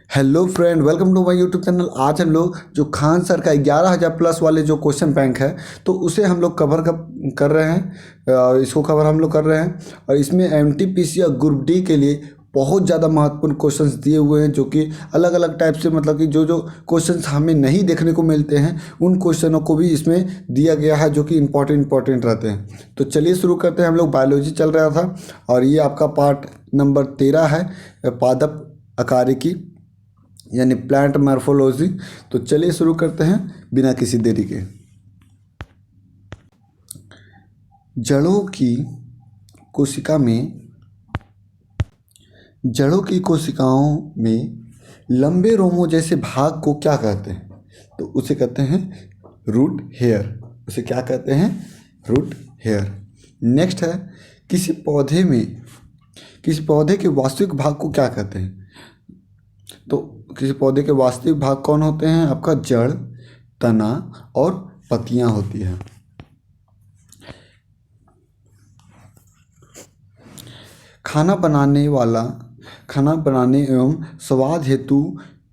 Hello friend, welcome to my YouTube channel. आज हम लोग जो खान सर का 11,000 प्लस वाले जो क्वेश्चन बैंक है तो उसे हम लोग कवर कर रहे हैं। इसको कवर हम लोग कर रहे हैं और इसमें एमटीपीसी और ग्रुप डी के लिए बहुत ज़्यादा महत्वपूर्ण क्वेश्चंस दिए हुए हैं, जो कि अलग अलग टाइप से, मतलब कि जो जो क्वेश्चंस हमें नहीं देखने को मिलते हैं उन क्वेश्चनों को भी इसमें दिया गया है, जो कि इंपॉर्टेंट रहते हैं। तो चलिए शुरू करते हैं। हम लोग बायोलॉजी चल रहा था और ये आपका पार्ट नंबर 13 है, पादप आकारिकी यानी प्लांट मॉर्फोलॉजी। तो चलिए शुरू करते हैं बिना किसी देरी के। जड़ों की कोशिकाओं में लंबे रोमों जैसे भाग को क्या कहते हैं? तो उसे कहते हैं रूट हेयर। उसे क्या कहते हैं? Root hair. नेक्स्ट है, किसी पौधे के वास्तविक भाग को क्या कहते हैं? तो किसी पौधे के वास्तविक भाग कौन होते हैं? आपका जड़, तना और पत्तियां होती हैं। खाना बनाने एवं स्वाद हेतु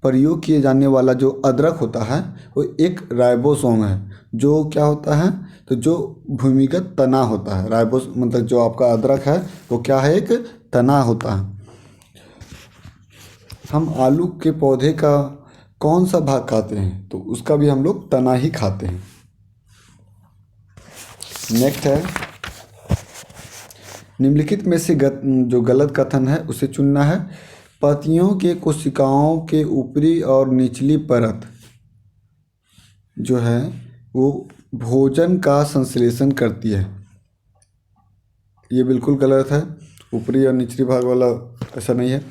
प्रयोग किए जाने वाला जो अदरक होता है वो एक राइबोसोम है। जो क्या होता है? तो जो भूमिगत तना होता है। राइबोस मतलब जो आपका अदरक है वो क्या है? एक तना होता है। हम आलू के पौधे का कौन सा भाग खाते हैं? तो उसका भी हम लोग तना ही खाते हैं। नेक्स्ट है, निम्नलिखित में से जो गलत कथन है उसे चुनना है। पत्तियों के कोशिकाओं के ऊपरी और निचली परत जो है वो भोजन का संश्लेषण करती है। ये बिल्कुल गलत है। ऊपरी और निचली भाग वाला ऐसा नहीं है।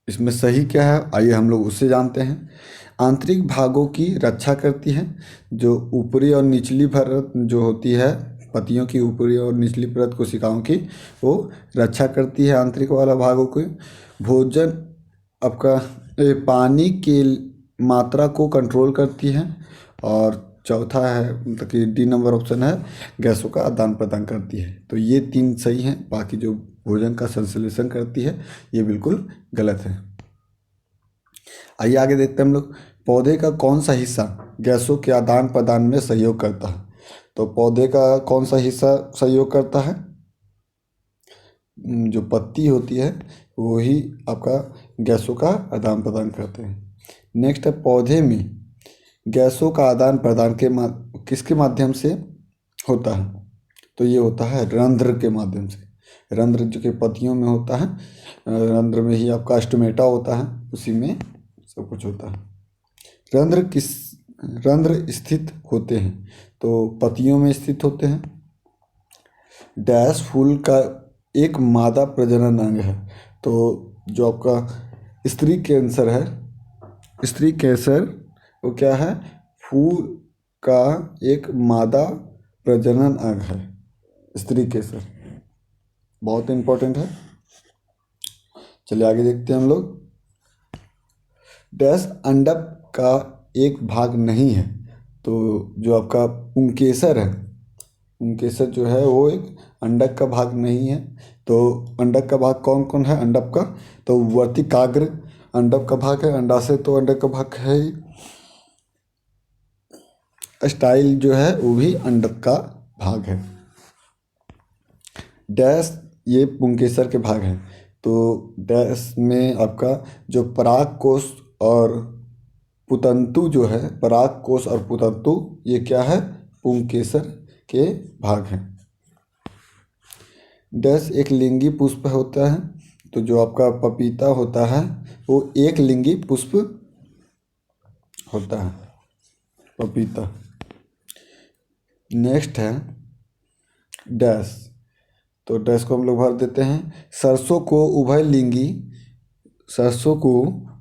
इसमें सही क्या है, आइए हम लोग उससे जानते हैं। आंतरिक भागों की रक्षा करती है। जो ऊपरी और निचली परत जो होती है, पत्तियों की ऊपरी और निचली परत कोशिकाओं की, वो रक्षा करती है आंतरिक वाला भागों को। भोजन आपका पानी की मात्रा को कंट्रोल करती है। और चौथा है, मतलब कि डी नंबर ऑप्शन है, गैसों का आदान प्रदान करती है। तो ये तीन सही हैं। बाकी जो भोजन का संश्लेषण करती है ये बिल्कुल गलत है। आइए आगे देखते हैं हम लोग। पौधे का कौन सा हिस्सा गैसों के आदान प्रदान में सहयोग करता है? तो पौधे का कौन सा हिस्सा सहयोग करता है? जो पत्ती होती है वो ही आपका गैसों का आदान प्रदान करते हैं। नेक्स्ट है, पौधे में गैसों का आदान प्रदान किसके माध्यम से होता है? तो ये होता है रंध्र के माध्यम से। रंध्र जो कि पत्तियों में होता है, रंध्र में ही आपका स्टोमेटा होता है, उसी में सब कुछ होता है। रंध्र स्थित होते हैं? तो पत्तियों में स्थित होते हैं। डैश फूल का एक मादा प्रजनन अंग है। तो जो आपका स्त्री कैंसर वो क्या है? फूल का एक मादा प्रजनन अंग है स्त्री कैंसर। बहुत इंपॉर्टेंट है। चलिए आगे देखते हैं हम लोग। डैश अंडक का एक भाग नहीं है। तो जो आपका पुंकेसर है, पुंकेसर जो है वो एक अंडक का भाग नहीं है। तो अंडक का भाग कौन कौन है अंडक का? तो वर्तिकाग्र अंडक का भाग है। अंडाशय तो अंडक का भाग है ही। स्टाइल जो है वो भी अंडक का भाग है। डैश ये पुंकेसर के भाग हैं। तो डैश में आपका जो पराग कोष और पुतंतु जो है, पराग कोष और पुतंतु ये क्या है? पुंकेसर के भाग हैं। डैश एक लिंगी पुष्प होता है। तो जो आपका पपीता होता है वो एक लिंगी पुष्प होता है, पपीता। नेक्स्ट है डैश। तो डैश को हम लोग भर देते हैं। सरसों को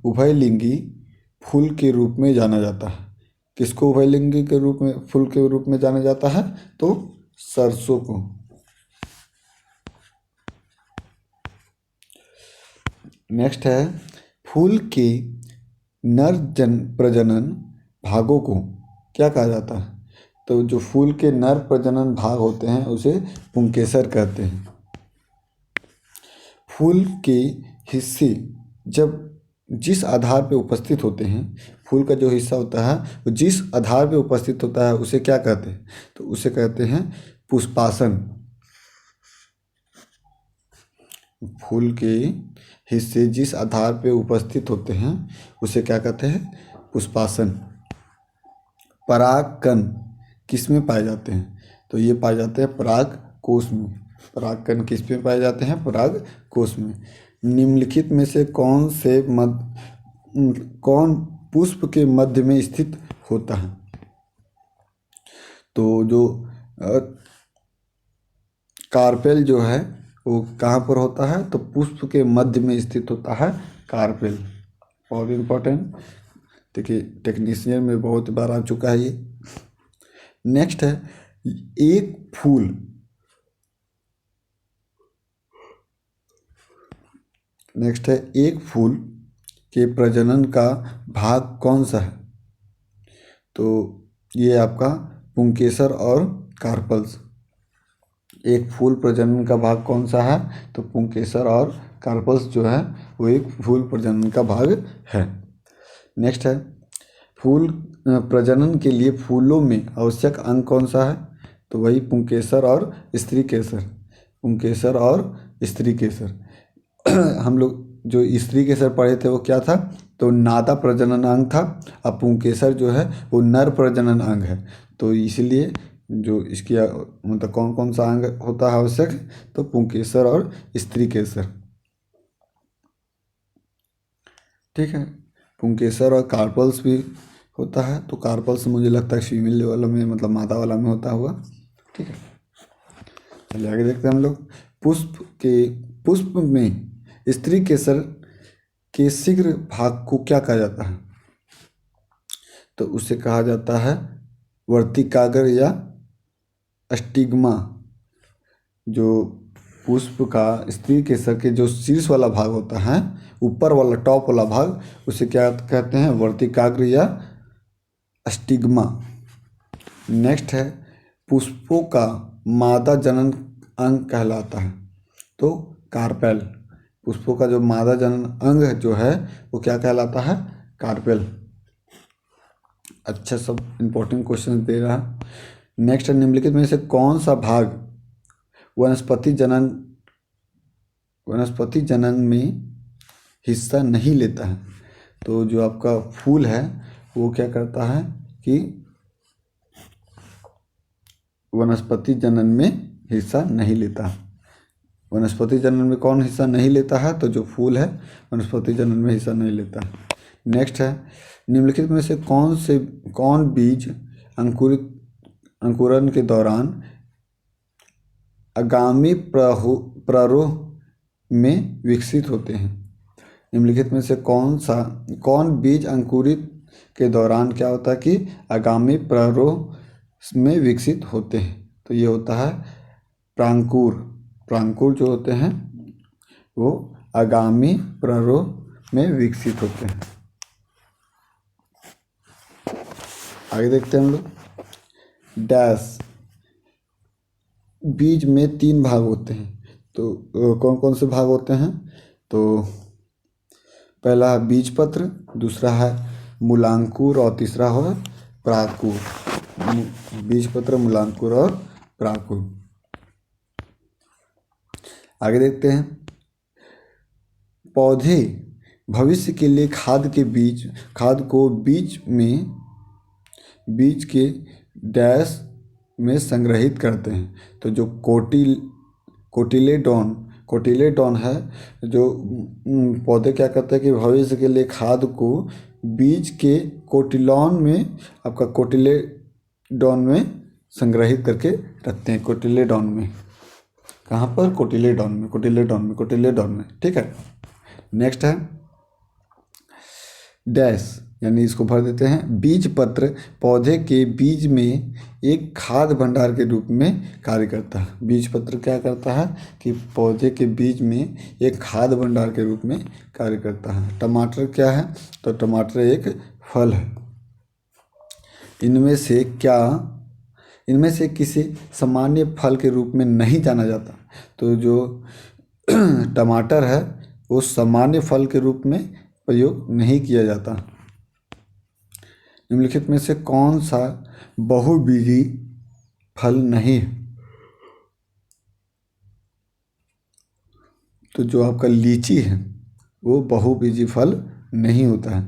उभयलिंगी फूल के रूप में जाना जाता है। किसको उभयलिंगी के रूप में, फूल के रूप में जाना जाता है? तो सरसों को। नेक्स्ट है, फूल के प्रजनन भागों को क्या कहा जाता है? तो जो फूल के नर प्रजनन भाग होते हैं उसे पुंकेसर कहते हैं। फूल के हिस्से जब जिस आधार पे उपस्थित होते हैं, फूल का जो हिस्सा होता है वो जिस आधार पे उपस्थित होता है उसे क्या कहते हैं? तो उसे कहते हैं पुष्पासन। फूल के हिस्से जिस आधार पे उपस्थित होते हैं उसे क्या कहते हैं? पुष्पासन। परागकण किस में पाए जाते हैं? तो ये पाए जाते हैं पराग कोश में। परागकण किस में पाए जाते हैं? पराग कोश में। निम्नलिखित में से कौन पुष्प के मध्य में स्थित होता है? तो जो कार्पेल जो है वो कहाँ पर होता है? तो पुष्प के मध्य में स्थित होता है कार्पेल। और इम्पोर्टेंट, देखिए टेक्नीशियन में बहुत बार आ चुका है ये। नेक्स्ट है एक फूल के प्रजनन का भाग कौन सा है? तो ये आपका पुंकेसर और कार्पल्स। एक फूल प्रजनन का भाग कौन सा है? तो पुंकेसर और कार्पल्स जो है वो एक फूल प्रजनन का भाग है। नेक्स्ट है फूल प्रजनन के लिए फूलों में आवश्यक अंग कौन सा है? तो वही पुंकेसर और स्त्री केसर। पुंकेसर और स्त्री केसर हम लोग जो स्त्री केसर पढ़े थे वो क्या था? तो नादा प्रजनन अंग था। अब पुंकेसर जो है वो नर प्रजनन अंग है। तो इसलिए जो इसकी मतलब कौन कौन सा अंग होता है आवश्यक? तो पुंकेसर और स्त्री केसर। ठीक है, पुंकेसर और कार्पल्स भी होता है। तो कार्पल्स मुझे लगता है फीमेल वालों में मतलब मादा वाला में होता हुआ। ठीक है, चलिए आगे देखते हैं हम लोग। पुष्प में स्त्री केसर के शीघ्र भाग को क्या कहा जाता है? तो उसे कहा जाता है वर्तिकाग्र या स्टिग्मा। जो पुष्प का स्त्री केसर के जो शीर्ष वाला भाग होता है, ऊपर वाला टॉप वाला भाग, उसे क्या कहते हैं? वर्तिकाग्र या स्टिग्मा। नेक्स्ट है पुष्पों का मादा जनन अंग कहलाता है। तो कार्पेल। पुष्पों का जो मादा जनन अंग जो है वो क्या कहलाता है? कार्पेल। अच्छा, सब इंपॉर्टेंट क्वेश्चन दे रहा है। नेक्स्ट है निम्नलिखित में से कौन सा भाग वनस्पति जनन में हिस्सा नहीं लेता है? तो जो आपका फूल है वो क्या करता है कि वनस्पति जनन में हिस्सा नहीं लेता। वनस्पति जनन में कौन हिस्सा नहीं लेता है? तो जो फूल है वनस्पति जनन में हिस्सा नहीं लेता है। नेक्स्ट है निम्नलिखित में से कौन बीज अंकुरण के दौरान आगामी प्रारोह में विकसित होते हैं? निम्नलिखित में से कौन बीज अंकुरित के दौरान क्या होता है कि आगामी प्रारोह में विकसित होते हैं? तो ये होता है प्रांकुर जो होते हैं वो आगामी प्रारोह में विकसित होते हैं। आगे देखते हैं हम लोग। डैश बीज में 3 भाग होते हैं। तो कौन कौन से भाग होते हैं? तो पहला है बीजपत्र, दूसरा है मूलांकुर और तीसरा है प्राकुर। बीजपत्र, मूलांकुर और प्राकुर। आगे देखते हैं। पौधे भविष्य के लिए खाद को बीज के डैश में संग्रहित करते हैं। तो जो कोटिलेडॉन है, जो पौधे क्या करते हैं कि भविष्य के लिए खाद को बीज के कोटिलॉन में कोटिलेडॉन में संग्रहित करके रखते हैं। कोटिलेडॉन में कहाँ पर? कोटिलेडॉन में। ठीक है। नेक्स्ट है डैश, यानी इसको भर देते हैं। बीज पत्र पौधे के बीज में एक खाद्य भंडार के रूप में कार्य करता है। बीज पत्र क्या करता है कि पौधे के बीज में एक खाद्य भंडार के रूप में कार्य करता है। टमाटर क्या है? तो टमाटर एक फल है। इनमें से किसी सामान्य फल के रूप में नहीं जाना जाता। तो जो टमाटर है वो सामान्य फल के रूप में प्रयोग नहीं किया जाता। निम्नलिखित में से कौन सा बहुबीजी फल नहीं है? तो जो आपका लीची है वो बहुबीजी फल नहीं होता है।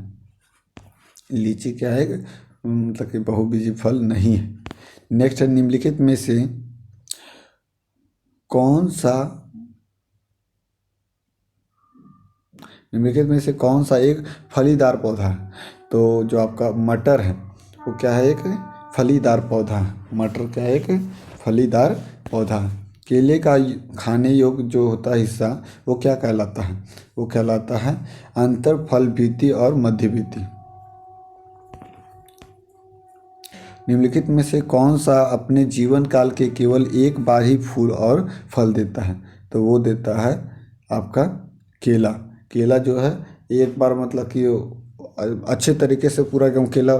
लीची क्या है, मतलब कि बहुबीजी फल नहीं है। नेक्स्ट है, निम्नलिखित में से कौन सा एक फलीदार पौधा है? तो जो आपका मटर है वो क्या है, एक फलीदार पौधा है। मटर क्या है, एक फलीदार पौधा है। केले का खाने योग्य जो होता है हिस्सा वो क्या कहलाता है? वो कहलाता है अंतर फल भित्ति और मध्य भित्ति। निम्नलिखित में से कौन सा अपने जीवन काल के केवल एक बार ही फूल और फल देता है? तो वो देता है आपका केला। केला जो है एक बार, मतलब कि अच्छे तरीके से पूरा एकदम केला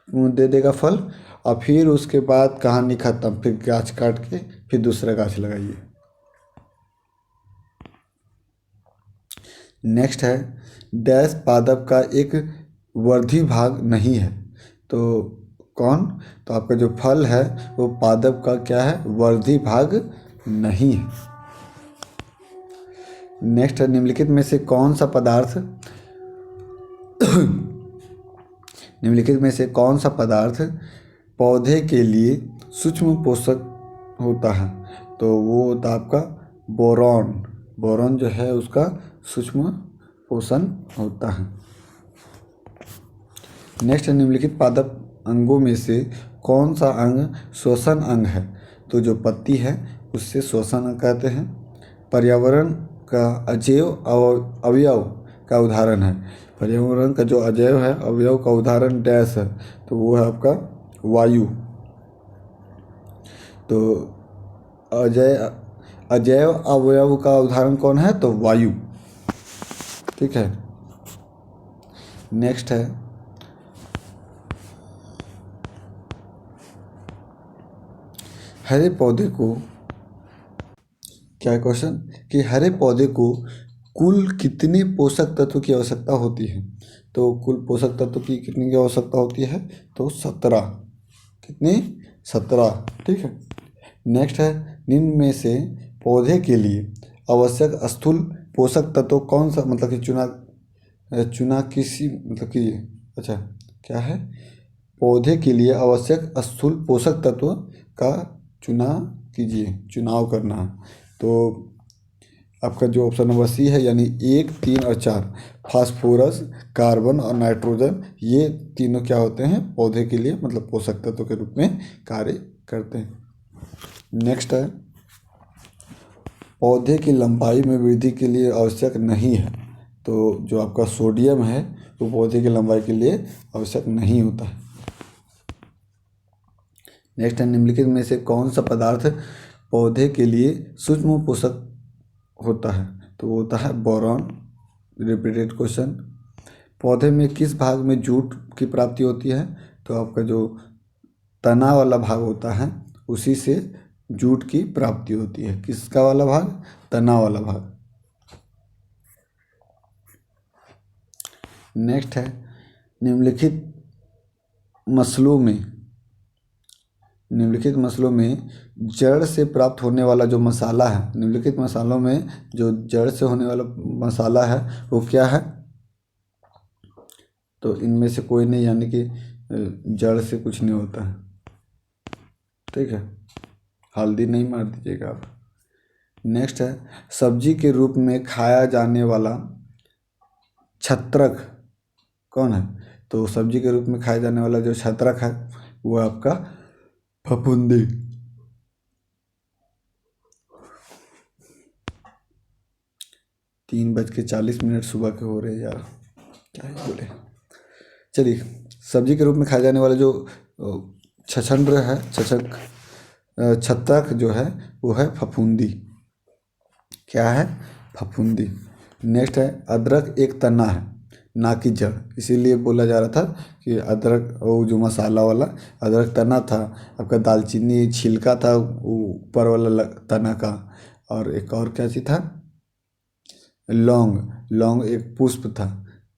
दे देगा फल, और फिर उसके बाद कहानी खत्म, फिर गाछ काट के फिर दूसरा गाछ लगाइए। नेक्स्ट है, डैश पादप का एक वर्धी भाग नहीं है। तो कौन? तो आपका जो फल है वो पादप का क्या है, वर्धी भाग नहीं है। नेक्स्ट है, निम्नलिखित में से कौन सा पदार्थ निम्नलिखित में से कौन सा पदार्थ पौधे के लिए सूक्ष्म पोषक होता है? तो वो होता है आपका बोरॉन। बोरॉन जो है उसका सूक्ष्म पोषण होता है। नेक्स्ट है, निम्नलिखित पादप अंगों में से कौन सा अंग श्वसन अंग है? तो जो पत्ती है उससे श्वसन अंग कहते हैं। पर्यावरण का अवयव का उदाहरण है। पर्यावरण का जो अजैव है अवयव का उदाहरण डैश है, तो वो है आपका वायु। तो अजैव अवयव का उदाहरण कौन है? तो वायु। ठीक है। नेक्स्ट है, हरे पौधे को, क्या है क्वेश्चन, कि हरे पौधे को कुल कितने पोषक तत्व की आवश्यकता होती है? तो कुल पोषक तत्व की कितनी की आवश्यकता होती है? तो 17। कितनी? 17। ठीक है। नेक्स्ट है, निम्न में से पौधे के लिए आवश्यक स्थूल पोषक तत्व कौन सा, मतलब कि चुना किसी, मतलब कि अच्छा क्या है, पौधे के लिए आवश्यक स्थूल पोषक तत्व का चुनाव करना है। तो आपका जो ऑप्शन नंबर सी है, यानी 1, 3 और 4, फास्फोरस, कार्बन और नाइट्रोजन, ये तीनों क्या होते हैं, पौधे के लिए मतलब पोषक तत्व के रूप में कार्य करते हैं। नेक्स्ट है, पौधे की लंबाई में वृद्धि के लिए आवश्यक नहीं है। तो जो आपका सोडियम है वो पौधे की लंबाई के लिए आवश्यक नहीं होता है। नेक्स्ट है, निम्नलिखित में से कौन सा पदार्थ पौधे के लिए सूक्ष्म पोषक होता है? तो वो होता है बोरॉन। Repeated question. पौधे में किस भाग में जूट की प्राप्ति होती है? तो आपका जो तना वाला भाग होता है उसी से जूट की प्राप्ति होती है। किसका वाला भाग? तना वाला भाग। नेक्स्ट है, निम्नलिखित मसलों में जड़ से प्राप्त होने वाला जो मसाला है, निम्नलिखित मसालों में जो जड़ से होने वाला मसाला है वो क्या है? तो इनमें से कोई नहीं, यानी कि जड़ से कुछ नहीं होता है। ठीक है, हल्दी नहीं मार दीजिएगा आप। नेक्स्ट है, सब्जी के रूप में खाया जाने वाला छत्रक कौन है? तो सब्जी के रूप में खाया जाने वाला जो छत्रक है वो आपका फफूंदी। 3:40 सुबह के हो रहे हैं यार, क्या ही बोले। चलिए, सब्जी के रूप में खाए जाने वाला जो छछंद्र है, छत्रक जो है वो है फफूंदी। क्या है? फफूंदी। नेक्स्ट है, अदरक एक तना है ना कि जड़, इसीलिए बोला जा रहा था कि अदरक, वो जो मसाला वाला अदरक तना था। आपका दालचीनी छिलका था ऊपर वाला तना का, और एक और क्या चीज़ था, लौंग एक पुष्प था।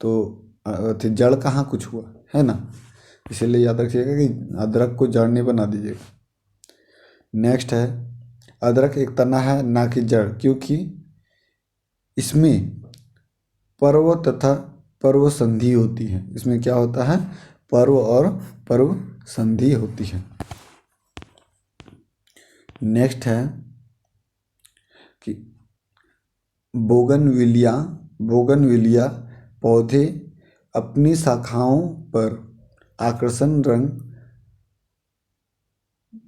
तो जड़ कहाँ कुछ हुआ है ना, इसीलिए याद रखिएगा कि अदरक को जड़ नहीं बना दीजिएगा। नेक्स्ट है, अदरक एक तना है ना कि जड़, क्योंकि इसमें पर्व तथा पर्व संधि होती है। इसमें क्या होता है, पर्व और पर्व संधि होती है। नेक्स्ट है कि बोगनविलिया पौधे अपनी शाखाओं पर आकर्षण रंग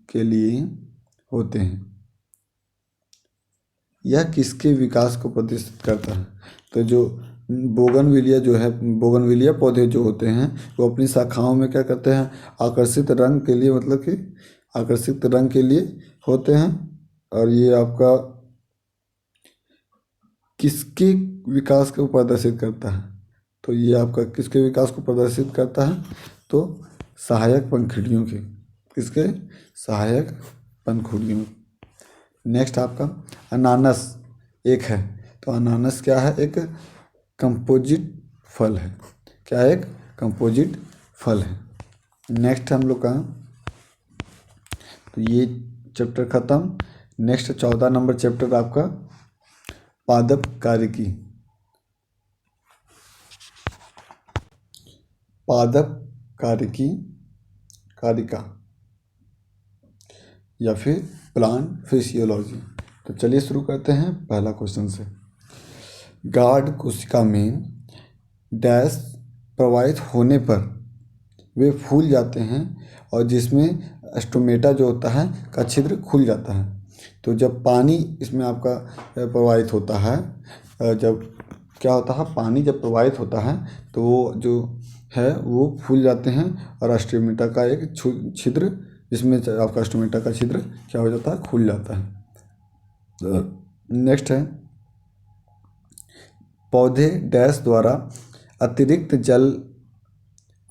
के लिए होते हैं। यह किसके विकास को प्रदर्शित करता है? तो जो बोगनविलिया पौधे जो होते हैं वो अपनी शाखाओं में क्या करते हैं, आकर्षित रंग के लिए, मतलब कि आकर्षित रंग के लिए होते हैं। और ये आपका किसके विकास को प्रदर्शित करता है? तो ये आपका किसके विकास को प्रदर्शित करता है? तो सहायक पंखुड़ियों के, किसके? सहायक पंखुड़ियों। नेक्स्ट आपका अनानास एक है, तो अनानास क्या है, एक कंपोजिट फल है। क्या है? एक कंपोजिट फल है। नेक्स्ट हम लोग का, तो ये चैप्टर खत्म। नेक्स्ट 14 नंबर चैप्टर आपका पादप कारिकी। पादप कारिका या फिर प्लांट फिजियोलॉजी। तो चलिए शुरू करते हैं पहला क्वेश्चन से। गार्ड कोशिका में डैश प्रवाहित होने पर वे फूल जाते हैं और जिसमें स्टोमेटा जो होता है का छिद्र खुल जाता है। तो जब पानी इसमें आपका प्रवाहित होता है, जब क्या होता है, पानी जब प्रवाहित होता है तो वो जो है वो फूल जाते हैं और स्टोमेटा का एक छिद्र, जिसमें आपका स्टोमेटा का छिद्र क्या हो जाता है, खुल जाता है। नेक्स्ट है, पौधे डैश द्वारा अतिरिक्त जल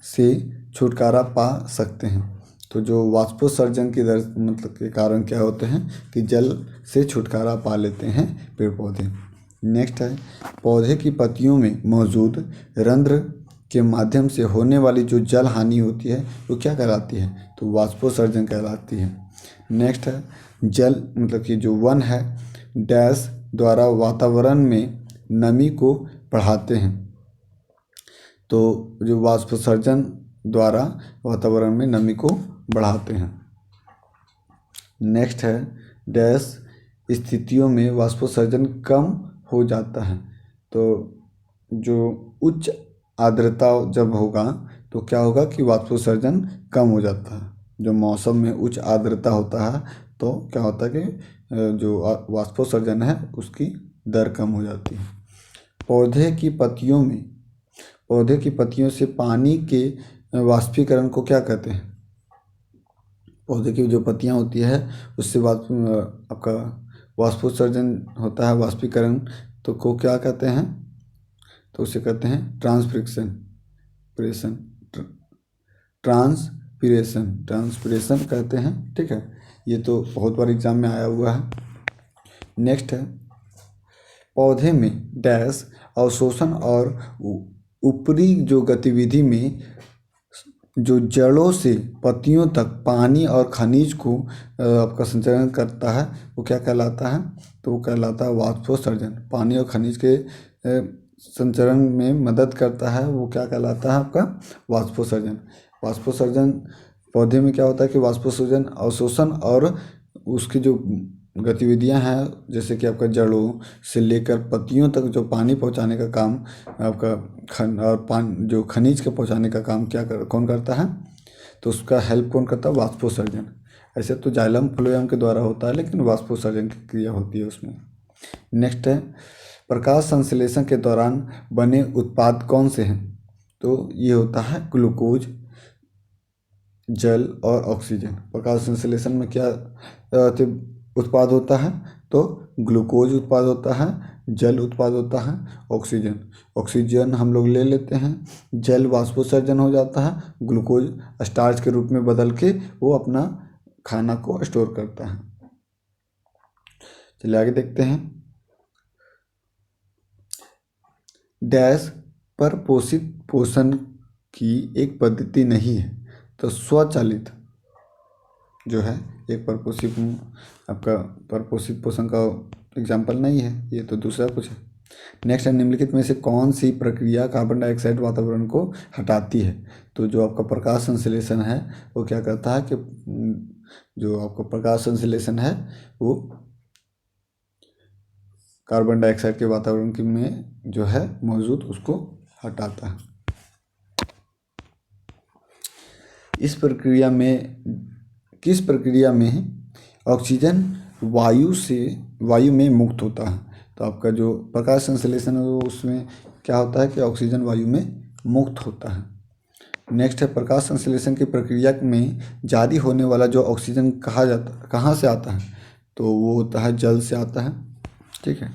से छुटकारा पा सकते हैं। तो जो वाष्पोत्सर्जन की दर मतलब के कारण क्या होते हैं कि जल से छुटकारा पा लेते हैं पेड़ पौधे। नेक्स्ट है, पौधे की पत्तियों में मौजूद रंध्र के माध्यम से होने वाली जो जल हानि होती है वो क्या कहलाती है? तो वाष्पोत्सर्जन कहलाती है। नेक्स्ट है, जल मतलब कि जो वन है डैश द्वारा वातावरण में नमी को बढ़ाते हैं। तो जो वाष्पोत्सर्जन द्वारा वातावरण में नमी को बढ़ाते हैं। नेक्स्ट है, डैश स्थितियों में वाष्पोत्सर्जन कम हो जाता है। तो जो उच्च आर्द्रता जब होगा तो क्या होगा कि वाष्पोत्सर्जन कम हो जाता है। जो मौसम में उच्च आर्द्रता होता है तो क्या होता है कि जो वाष्पोत्सर्जन है उसकी दर कम हो जाती है। पौधे की पत्तियों से पानी के वाष्पीकरण को क्या कहते हैं? पौधे की जो पत्तियां होती है उससे आपका वाष्पोत्सर्जन होता है, वाष्पीकरण, तो को क्या कहते हैं? तो उसे कहते हैं ट्रांसपिरेशन कहते हैं। ठीक है, ये तो बहुत बार एग्जाम में आया हुआ है। नेक्स्ट है, पौधे में डैश अवशोषण और ऊपरी जो गतिविधि में जो जड़ों से पत्तियों तक पानी और खनिज को आपका संचरण करता है वो क्या कहलाता है? तो वो कहलाता है वाष्पोत्सर्जन। पानी और खनिज के संचरण में मदद करता है वो क्या कहलाता है आपका? वाष्पोत्सर्जन। वाष्पोत्सर्जन पौधे में क्या होता है कि वाष्पोत्सर्जन अवशोषण और उसकी जो गतिविधियां हैं, जैसे कि आपका जड़ों से लेकर पत्तियों तक जो पानी पहुंचाने का काम आपका जो खनिज के पहुंचाने का काम कौन करता है? तो उसका हेल्प कौन करता है? वाष्पोत्सर्जन। ऐसे तो जाइलम फ्लोएम के द्वारा होता है, लेकिन वाष्पोत्सर्जन की क्रिया होती है उसमें। नेक्स्ट है, प्रकाश संश्लेषण के दौरान बने उत्पाद कौन से हैं? तो ये होता है ग्लूकोज, जल और ऑक्सीजन। प्रकाश संश्लेषण में क्या उत्पाद होता है? तो ग्लूकोज उत्पाद होता है, जल उत्पाद होता है, ऑक्सीजन हम लोग ले लेते हैं, जल वाष्पोत्सर्जन हो जाता है, ग्लूकोज स्टार्च के रूप में बदल के वो अपना खाना को स्टोर करता है। चलिए आगे देखते हैं। डैश परपोषित पोषण की एक पद्धति नहीं है। तो स्वचालित जो है एक परपोषित आपका परपोषित पोषण का एग्जाम्पल नहीं है, ये तो दूसरा कुछ है। नेक्स्ट है, निम्नलिखित में से कौन सी प्रक्रिया कार्बन डाइऑक्साइड वातावरण को हटाती है? तो जो आपका प्रकाश संश्लेषण है वो क्या करता है कि जो आपका प्रकाश संश्लेषण है वो कार्बन डाइऑक्साइड के वातावरण की में जो है मौजूद उसको हटाता है। इस प्रक्रिया में किस प्रक्रिया में ऑक्सीजन वायु में मुक्त होता है? तो आपका जो प्रकाश संश्लेषण है वो उसमें क्या होता है कि ऑक्सीजन वायु में मुक्त होता है। नेक्स्ट है, प्रकाश संश्लेषण की प्रक्रिया में जारी होने वाला जो ऑक्सीजन कहाँ से आता है? तो वो होता है जल से आता है। ठीक है।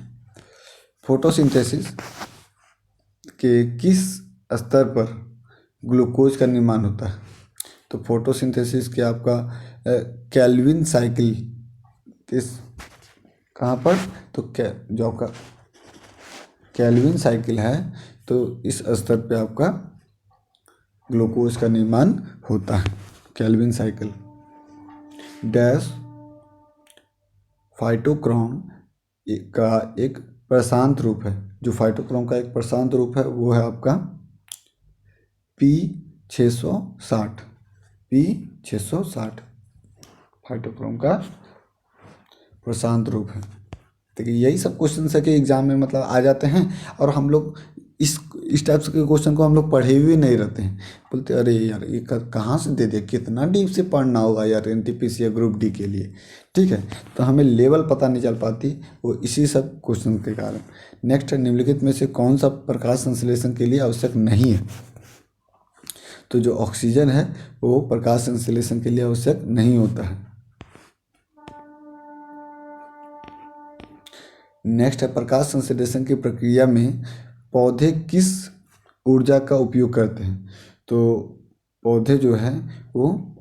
फोटोसिंथेसिस के किस स्तर पर ग्लूकोज का निर्माण होता है? तो फोटोसिंथेसिस के आपका केल्विन साइकिल किस कहाँ पर? तो जो आपका केल्विन साइकिल है तो इस स्तर पे आपका ग्लूकोज का निर्माण होता है। Calvin cycle. डैश फाइटोक्रोम का एक प्रशांत रूप है। जो फाइटोक्रोम का एक प्रशांत रूप है वो है आपका P660। P660 फाइटोक्रोम का प्रशांत रूप है। देखिए यही सब क्वेश्चन है कि एग्जाम में मतलब आ जाते हैं और हम लोग इस टाइप के क्वेश्चन को हम लोग पढ़े हुए नहीं रहते हैं। बोलते अरे यार ये कहाँ से दे दिया, कितना डीप से पढ़ना होगा यार NTPC या ग्रुप डी के लिए। ठीक है, तो हमें लेवल पता नहीं चल पाती वो इसी सब क्वेश्चन के कारण। नेक्स्ट है, निम्नलिखित में से कौन सा प्रकाश संश्लेषण के लिए आवश्यक नहीं है? तो जो ऑक्सीजन है वो प्रकाश संश्लेषण के लिए आवश्यक नहीं होता है। नेक्स्ट है, प्रकाश संश्लेषण की प्रक्रिया में पौधे किस ऊर्जा का उपयोग करते हैं? तो पौधे जो है वो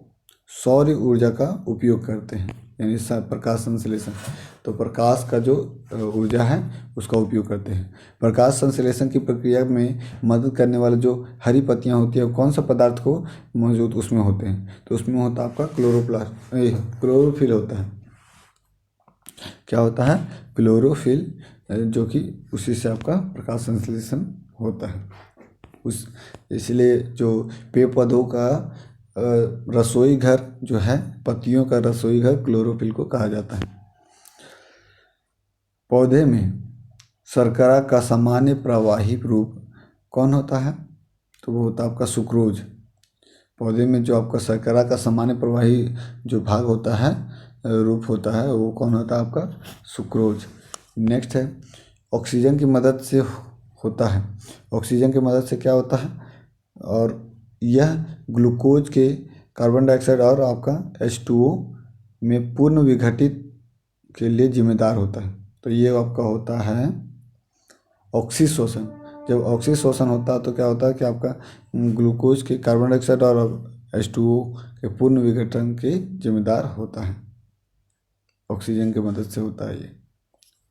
सौर ऊर्जा का उपयोग करते हैं, यानी प्रकाश संश्लेषण। तो प्रकाश का जो ऊर्जा है उसका उपयोग करते हैं। प्रकाश संश्लेषण की प्रक्रिया में मदद करने वाले जो हरी पत्तियां होती है कौन सा पदार्थ को मौजूद उसमें होते हैं? तो उसमें होता है आपका क्लोरोफिल होता है। क्या होता है? क्लोरोफिल, जो कि उसी से आपका प्रकाश संश्लेषण होता है। इसलिए जो पेड़ पौधों का रसोई घर जो है, पत्तियों का रसोई घर क्लोरोफिल को कहा जाता है। पौधे में शर्करा का सामान्य प्रवाही रूप कौन होता है? तो वो होता है आपका सुक्रोज। पौधे में जो आपका शर्करा का सामान्य प्रवाही जो भाग होता है, रूप होता है, वो कौन होता है? आपका सुक्रोज। नेक्स्ट है, ऑक्सीजन की मदद से होता है। ऑक्सीजन की मदद से क्या होता है? और यह ग्लूकोज के कार्बन डाइऑक्साइड और आपका H2O में पूर्ण विघटित के लिए जिम्मेदार होता है। तो ये आपका होता है ऑक्सीशोषण। जब ऑक्सीशोषण होता है तो क्या होता है कि आपका ग्लूकोज के कार्बन डाइऑक्साइड और H2O के पूर्ण विघटन के जिम्मेदार होता है। ऑक्सीजन की मदद से होता है ये।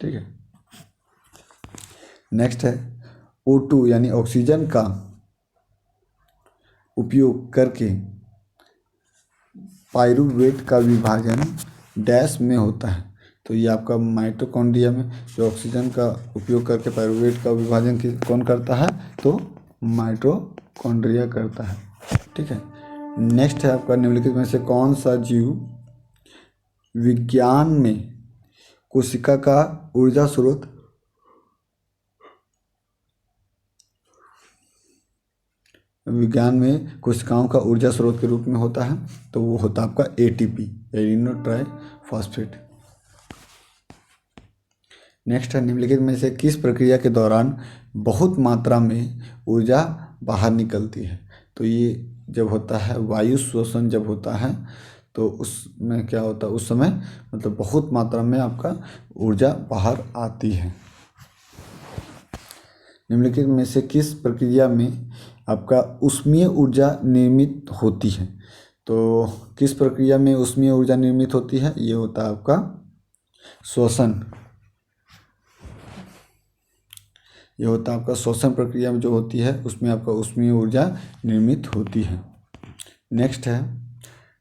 ठीक है। नेक्स्ट है, O2 यानी ऑक्सीजन का उपयोग करके पाइरूवेट का विभाजन डैश में होता है। तो ये आपका माइटोकॉन्ड्रिया में जो ऑक्सीजन का उपयोग करके पाइरूवेट का विभाजन कौन करता है? तो माइटोकॉन्ड्रिया करता है। ठीक है। नेक्स्ट है आपका, निम्नलिखित में से कौन सा जीव विज्ञान में कोशिका का ऊर्जा स्रोत विज्ञान में कोशिकाओं का ऊर्जा स्रोत के रूप में होता है? तो वो होता है आपका ATP, एडिनो ट्राइफॉस्फेट। नेक्स्ट है, निम्नलिखित में से किस प्रक्रिया के दौरान बहुत मात्रा में ऊर्जा बाहर निकलती है? तो ये जब होता है वायु श्वसन, जब होता है तो उसमें क्या होता है? उस समय मतलब बहुत मात्रा में आपका ऊर्जा बाहर आती है। निम्नलिखित में से किस प्रक्रिया में आपका ऊष्मीय ऊर्जा निर्मित होती है? तो किस प्रक्रिया में ऊष्मीय ऊर्जा निर्मित होती है? ये होता है आपका श्वसन। ये होता है आपका श्वसन प्रक्रिया में जो होती है उसमें आपका ऊष्मीय ऊर्जा निर्मित होती है। नेक्स्ट है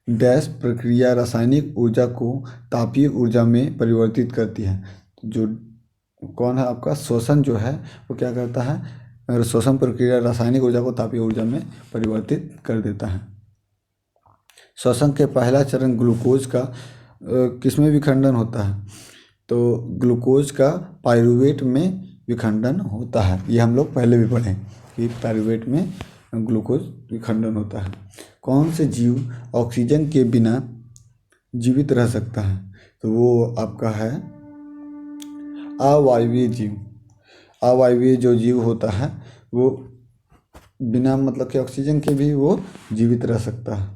डैश प्रक्रिया रासायनिक ऊर्जा को तापीय ऊर्जा में परिवर्तित करती है। जो कौन है आपका श्वसन जो है वो क्या करता है, श्वसन प्रक्रिया रासायनिक ऊर्जा को तापीय ऊर्जा में परिवर्तित कर देता है। श्वसन के पहला चरण ग्लूकोज का किसमें विखंडन होता है, तो ग्लूकोज का पाइरूवेट में विखंडन होता है। ये हम लोग पहले भी पढ़े कि पाइरूवेट में ग्लूकोज विखंडन होता है। कौन से जीव ऑक्सीजन के बिना जीवित रह सकता है, तो वो आपका है अवायवीय जीव। अवायवीय जो जीव होता है वो बिना मतलब कि ऑक्सीजन के भी वो जीवित रह सकता है।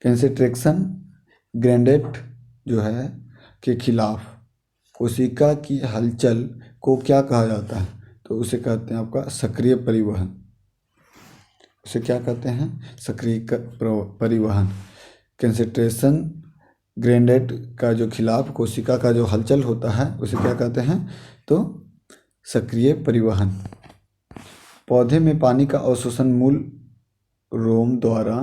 कंसंट्रेशन ग्रेडिएंट जो है के खिलाफ कोशिका की हलचल को क्या कहा जाता है, तो उसे कहते हैं आपका सक्रिय परिवहन। उसे क्या कहते हैं, सक्रिय परिवहन। कंसंट्रेशन ग्रेडिएंट का जो खिलाफ कोशिका का जो हलचल होता है उसे क्या कहते हैं, तो सक्रिय परिवहन। पौधे में पानी का अवशोषण मूल रोम द्वारा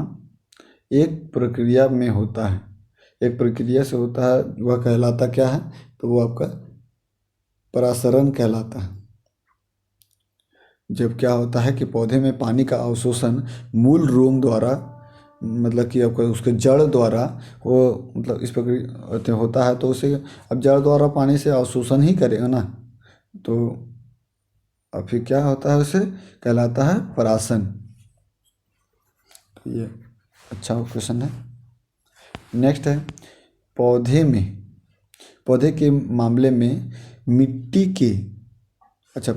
एक प्रक्रिया में होता है, एक प्रक्रिया से होता है, वह कहलाता क्या है, तो वो आपका परासरण कहलाता है। जब क्या होता है कि पौधे में पानी का अवशोषण मूल रोम द्वारा मतलब कि आपका उसके जड़ द्वारा वो मतलब इस प्रक्रिया होता है, तो उसे अब जड़ द्वारा पानी से अवशोषण ही करेगा ना, तो अब फिर क्या होता है, उसे कहलाता है परासन। तो ये अच्छा क्वेश्चन है। नेक्स्ट है पौधे के मामले में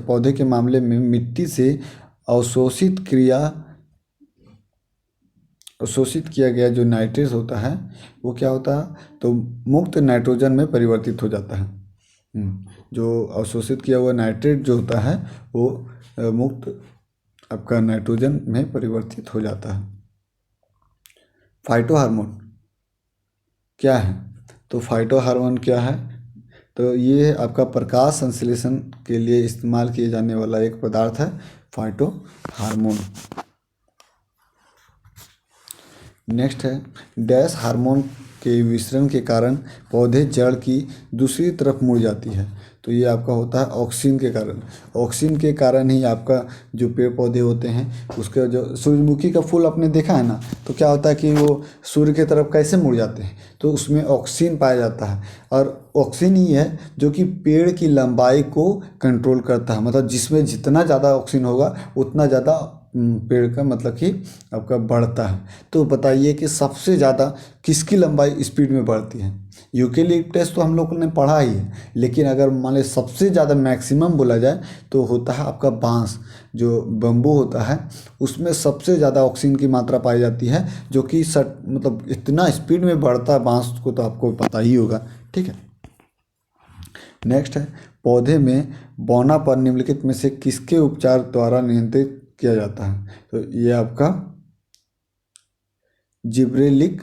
पौधे के मामले में मिट्टी से अवशोषित किया गया जो नाइट्रेट होता है वो क्या होता है, तो मुक्त नाइट्रोजन में परिवर्तित हो जाता है। जो अवशोषित किया हुआ नाइट्रेट जो होता है वो मुक्त आपका नाइट्रोजन में परिवर्तित हो जाता है। फाइटो हार्मोन क्या है, तो फाइटो हार्मोन क्या है, तो ये आपका प्रकाश संश्लेषण के लिए इस्तेमाल किए जाने वाला एक पदार्थ है फाइटो हार्मोन। नेक्स्ट है डैश हार्मोन के विसरण के कारण पौधे जड़ की दूसरी तरफ मुड़ जाती है, तो ये आपका होता है ऑक्सीन के कारण। ऑक्सीन के कारण ही आपका जो पेड़ पौधे होते हैं उसका जो सूरजमुखी का फूल आपने देखा है ना, तो क्या होता है कि वो सूर्य की तरफ कैसे मुड़ जाते हैं, तो उसमें ऑक्सीन पाया जाता है। और ऑक्सीन ही है जो कि पेड़ की लंबाई को कंट्रोल करता है, मतलब जिसमें जितना ज़्यादा ऑक्सीन होगा उतना ज़्यादा पेड़ का मतलब कि आपका बढ़ता है। तो बताइए कि सबसे ज़्यादा किसकी लंबाई स्पीड में बढ़ती है। यूकेलिप्टस तो हम लोगों ने पढ़ा ही है, लेकिन अगर मान लें सबसे ज़्यादा मैक्सिमम बोला जाए तो होता है आपका बांस। जो बम्बू होता है उसमें सबसे ज़्यादा ऑक्सीजन की मात्रा पाई जाती है, जो कि मतलब इतना स्पीड में बढ़ता है बांस को, तो आपको पता ही होगा। ठीक है। नेक्स्ट है पौधे में बौनापन निम्नलिखित में से किसके उपचार द्वारा नियंत्रित किया जाता है, तो ये आपका जिब्रेलिक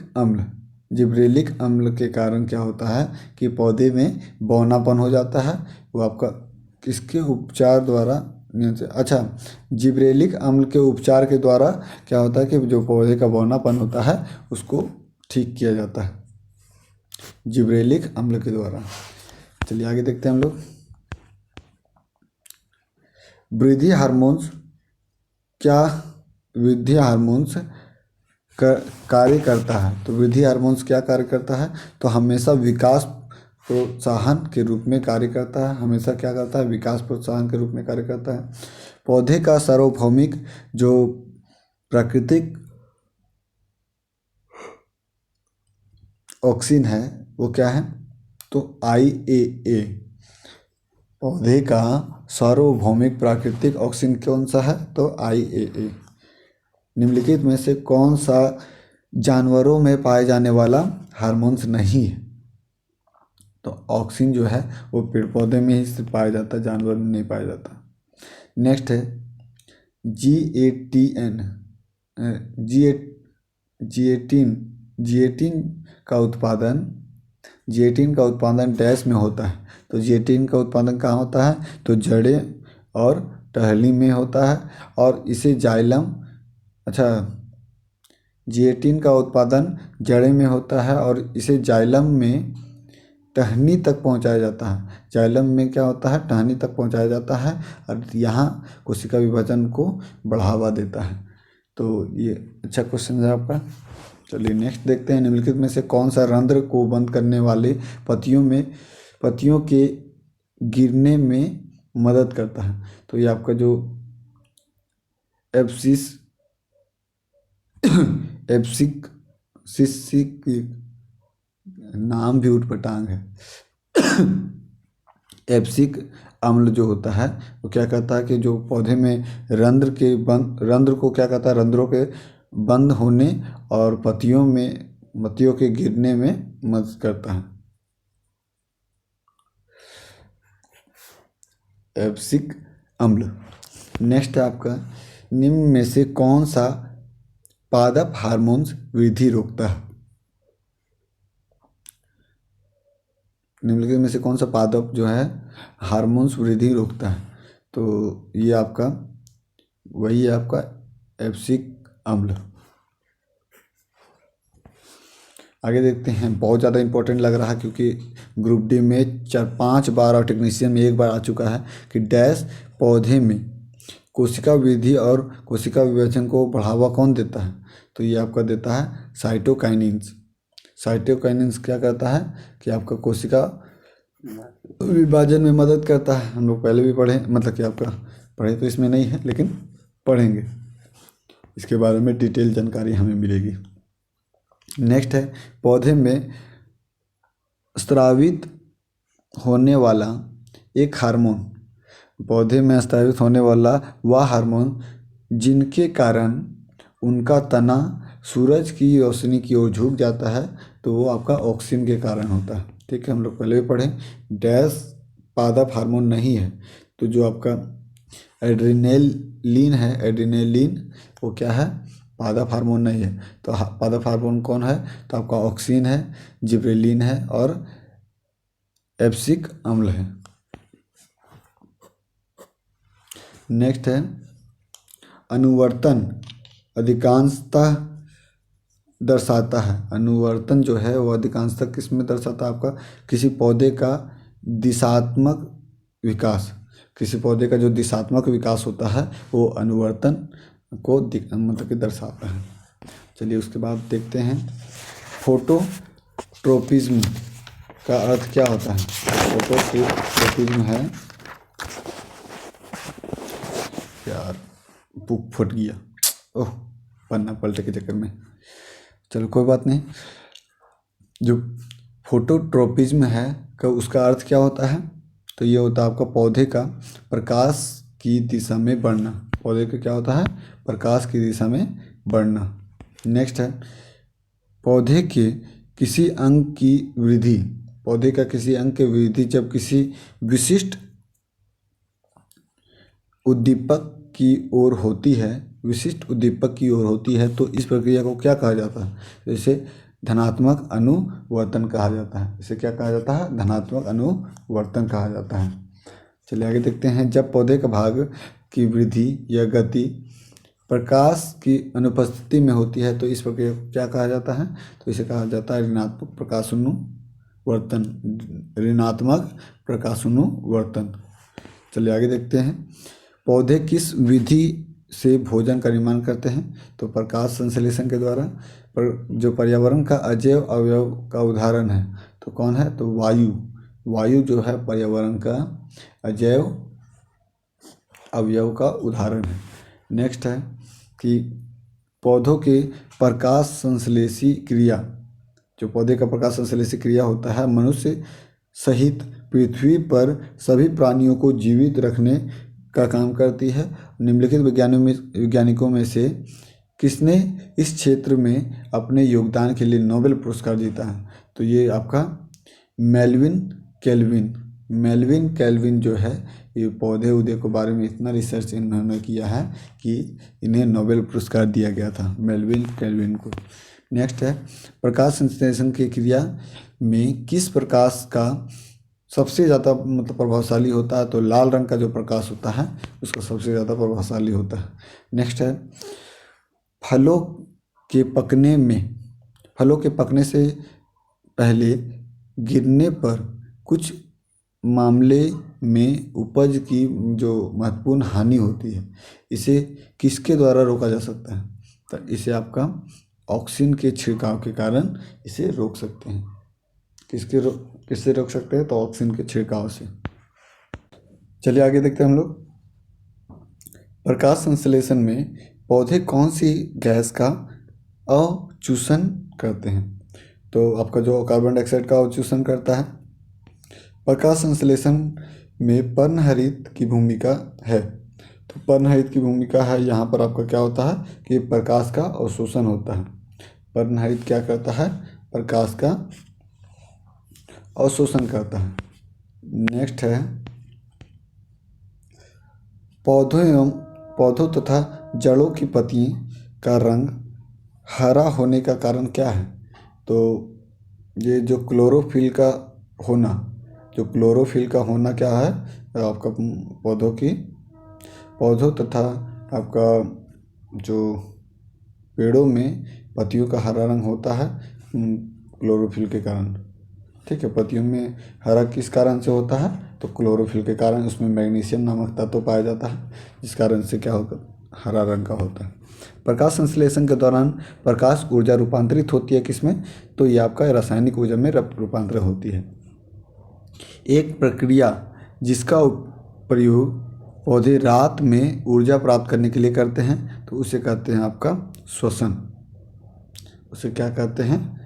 अम्ल के कारण क्या होता है कि पौधे में बौनापन हो जाता है। वो आपका किसके उपचार द्वारा नियंत्रित, अच्छा जिब्रेलिक अम्ल के उपचार के द्वारा क्या होता है कि जो पौधे का बौनापन होता है उसको ठीक किया जाता है जिब्रेलिक अम्ल के द्वारा। चलिए आगे देखते हैं हम लोग। वृद्धि हार्मोन्स कार्य करता है, तो वृद्धि हार्मोन्स क्या कार्य करता है, तो हमेशा विकास प्रोत्साहन के रूप में कार्य करता है। हमेशा क्या करता है, विकास प्रोत्साहन के रूप में कार्य करता है। पौधे का सार्वभौमिक जो प्राकृतिक ऑक्सीजन है वो क्या है, तो IAA। पौधे का सार्वभौमिक प्राकृतिक ऑक्सीजन कौन सा है, तो IAA। निम्नलिखित में से कौन सा जानवरों में पाए जाने वाला हार्मोन्स नहीं है, तो ऑक्सीजन जो है वो पेड़ पौधे में ही सिर्फ पाया जाता है, जानवर में नहीं पाया जाता। नेक्स्ट है जिएटिन का उत्पादन जिएटिन का उत्पादन डैश में होता है। तो जिएटिन का उत्पादन कहाँ होता है? तो जड़ें और टहनी में होता है और इसे जाइलम जिएटिन का उत्पादन जड़ें में होता है और इसे जाइलम में टहनी तक पहुंचाया जाता है। जाइलम में क्या होता है? टहनी तक पहुंचाया जाता है और यहाँ कोशिका विभाजन को बढ़ावा देता है। तो ये अच्छा क्वेश्चन है आपका। चलिए नेक्स्ट देखते हैं, निम्नलिखित में से कौन सा रंध्र को बंद करने वाले पत्तियों के गिरने में मदद करता है? तो ये आपका जो एब्सिसिक नाम भी उठपटांग है। एब्सिक अम्ल जो होता है वो क्या कहता है कि जो पौधे में रंध्र को क्या कहता है? रंध्रों के बंद होने और पत्तियों के गिरने में मदद करता है। एब्सिक अम्ल। नेक्स्ट है आपका, निम्न में से कौन सा पादप हार्मोन्स वृद्धि रोकता है? निम्नलिखित में से कौन सा पादप जो है हार्मोन्स वृद्धि रोकता है? तो ये आपका वही है आपका एब्सिक अम्ल। आगे देखते हैं, बहुत ज़्यादा इंपॉर्टेंट लग रहा है क्योंकि ग्रुप डी में 4-5 बार और टेक्नीशियन में 1 बार आ चुका है कि डैश पौधे में कोशिका वृद्धि और कोशिका विभाजन को बढ़ावा कौन देता है? तो ये आपका देता है साइटोकाइनिन्स। साइटोकाइनिन्स क्या करता है कि आपका कोशिका विभाजन में मदद करता है। हम लोग पहले भी पढ़े, मतलब कि आपका पढ़े तो इसमें नहीं है लेकिन पढ़ेंगे, इसके बारे में डिटेल जानकारी हमें मिलेगी। नेक्स्ट है, पौधे में स्रावित होने वाला एक हार्मोन, पौधे में स्रावित होने वाला वह हार्मोन जिनके कारण उनका तना सूरज की रोशनी की ओर झुक जाता है, तो वो आपका ऑक्सिन के कारण होता है। ठीक है, हम लोग पहले भी पढ़े। डैश पादप हार्मोन नहीं है, तो जो आपका एड्रेनलिन है, एड्रेनलिन वो क्या है? पादप हार्मोन नहीं है। तो पादप हार्मोन कौन है? तो आपका ऑक्सिन है, जिबरेलिन है और एब्सिक अम्ल है। नेक्स्ट है, अनुवर्तन अधिकांशतः दर्शाता है। अनुवर्तन जो है वो अधिकांशतः किस में दर्शाता है? आपका किसी पौधे का दिशात्मक विकास, किसी पौधे का जो दिशात्मक विकास होता है वो अनुवर्तन को मतलब कि दर्शाता है। चलिए उसके बाद देखते हैं, फोटोट्रोपिज्म का अर्थ क्या होता है? फोटोट्रोपिज्म है, यार बुक फट गया, ओह पन्ना पलटे के चक्कर में, चलो कोई बात नहीं। जो फोटोट्रोपिज्म है का उसका अर्थ क्या होता है? तो ये होता है आपका पौधे का प्रकाश की दिशा में बढ़ना। पौधे का क्या होता है? प्रकाश की दिशा में बढ़ना। नेक्स्ट है, पौधे के किसी अंग की वृद्धि, पौधे का किसी अंग की वृद्धि जब किसी विशिष्ट उद्दीपक की ओर होती है, विशिष्ट उद्दीपक की ओर होती है, तो इस प्रक्रिया को क्या कहा जाता है? तो इसे धनात्मक अनुवर्तन कहा जाता है। इसे क्या कहा जाता है? धनात्मक अनुवर्तन कहा जाता है। चलिए आगे देखते हैं, जब पौधे का भाग की वृद्धि या गति प्रकाश की अनुपस्थिति में होती है, तो इस प्रक्रिया को क्या कहा जाता है? तो इसे कहा जाता है ऋणात्मक प्रकाशानुवर्तन, ऋणात्मक प्रकाशानुवर्तन। चलिए आगे देखते हैं, पौधे किस विधि से भोजन का निर्माण करते हैं? तो प्रकाश संश्लेषण के द्वारा। पर जो पर्यावरण का अजैव अवयव का उदाहरण है तो कौन है? तो वायु जो है पर्यावरण का अजैव अवयव का उदाहरण है। नेक्स्ट है कि पौधों के प्रकाश संश्लेषी क्रिया, जो पौधे का प्रकाश संश्लेषी क्रिया होता है मनुष्य सहित पृथ्वी पर सभी प्राणियों को जीवित रखने का काम करती है। निम्नलिखित वैज्ञानिकों में से किसने इस क्षेत्र में अपने योगदान के लिए नोबेल पुरस्कार जीता है? तो ये आपका मेल्विन कैल्विन जो है, ये पौधे उदय के बारे में इतना रिसर्च इन्होंने किया है कि इन्हें नोबेल पुरस्कार दिया गया था, मेल्विन कैल्विन को। नेक्स्ट है प्रकाश संश्लेषण की क्रिया में किस प्रकाश का सबसे ज़्यादा मतलब प्रभावशाली होता है? तो लाल रंग का जो प्रकाश होता है उसका सबसे ज़्यादा प्रभावशाली होता है। नेक्स्ट है फलों के पकने से पहले गिरने पर कुछ मामले में उपज की जो महत्वपूर्ण हानि होती है, इसे किसके द्वारा रोका जा सकता है? तो इसे आपका ऑक्सीजन के छिड़काव के कारण इसे रोक सकते हैं। किससे रोक सकते हैं? तो ऑक्सीजन के छिड़काव से। चलिए आगे देखते हैं हम लोग। प्रकाश संश्लेषण में पौधे कौन सी गैस का अवचूषण करते हैं? तो आपका जो कार्बन डाइऑक्साइड का अवचूषण करता है। प्रकाश संश्लेषण में पर्णहरित की भूमिका है। तो पर्णहरित की भूमिका है, यहाँ पर आपका क्या होता है कि प्रकाश का अवशोषण होता है। पर्णहरित क्या करता है? प्रकाश का अवशोषण करता है। नेक्स्ट है पौधों तथा जड़ों की पत्ती का रंग हरा होने का कारण क्या है? तो ये जो क्लोरोफिल का होना क्या है? आपका पौधों तथा आपका जो पेड़ों में पत्तियों का हरा रंग होता है क्लोरोफिल के कारण। ठीक है, पत्तियों में हरा किस कारण से होता है? तो क्लोरोफिल के कारण। उसमें मैग्नीशियम नामक तत्व पाया जाता है, जिस कारण से क्या होता है? हरा रंग का होता है। प्रकाश संश्लेषण के दौरान प्रकाश ऊर्जा रूपांतरित होती है किसमें? तो ये आपका रासायनिक ऊर्जा में रूपांतर होती है। एक प्रक्रिया जिसका प्रयोग पौधे रात में ऊर्जा प्राप्त करने के लिए करते हैं, तो उसे कहते हैं आपका श्वसन। उसे क्या कहते हैं?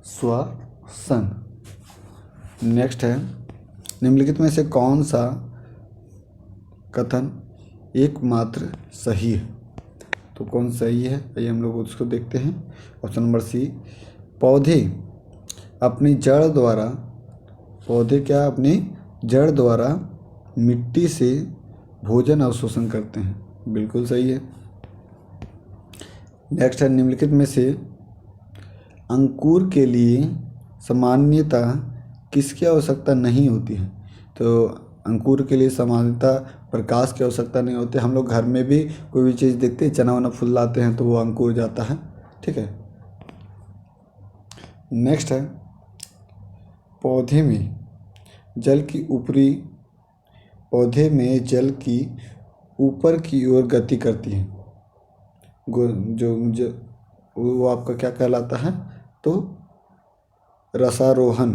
श्वसन। नेक्स्ट है निम्नलिखित में से कौन सा कथन एकमात्र सही है? तो कौन सही है, आइए हम लोग उसको देखते हैं। ऑप्शन नंबर सी, पौधे अपनी जड़ द्वारा मिट्टी से भोजन अवशोषण करते हैं। बिल्कुल सही है। नेक्स्ट है निम्नलिखित में से अंकुर के लिए सामान्यतः किसकी आवश्यकता नहीं होती है? तो अंकुर के लिए सामान्यतः प्रकाश की आवश्यकता नहीं होती। हम लोग घर में भी कोई भी चीज़ देखते हैं, चना वना फूल लाते हैं तो वो अंकुर जाता है। ठीक है। नेक्स्ट है पौधे में जल की ऊपर की ओर गति करती है जो वो आपका क्या कहलाता है? तो रसारोहण।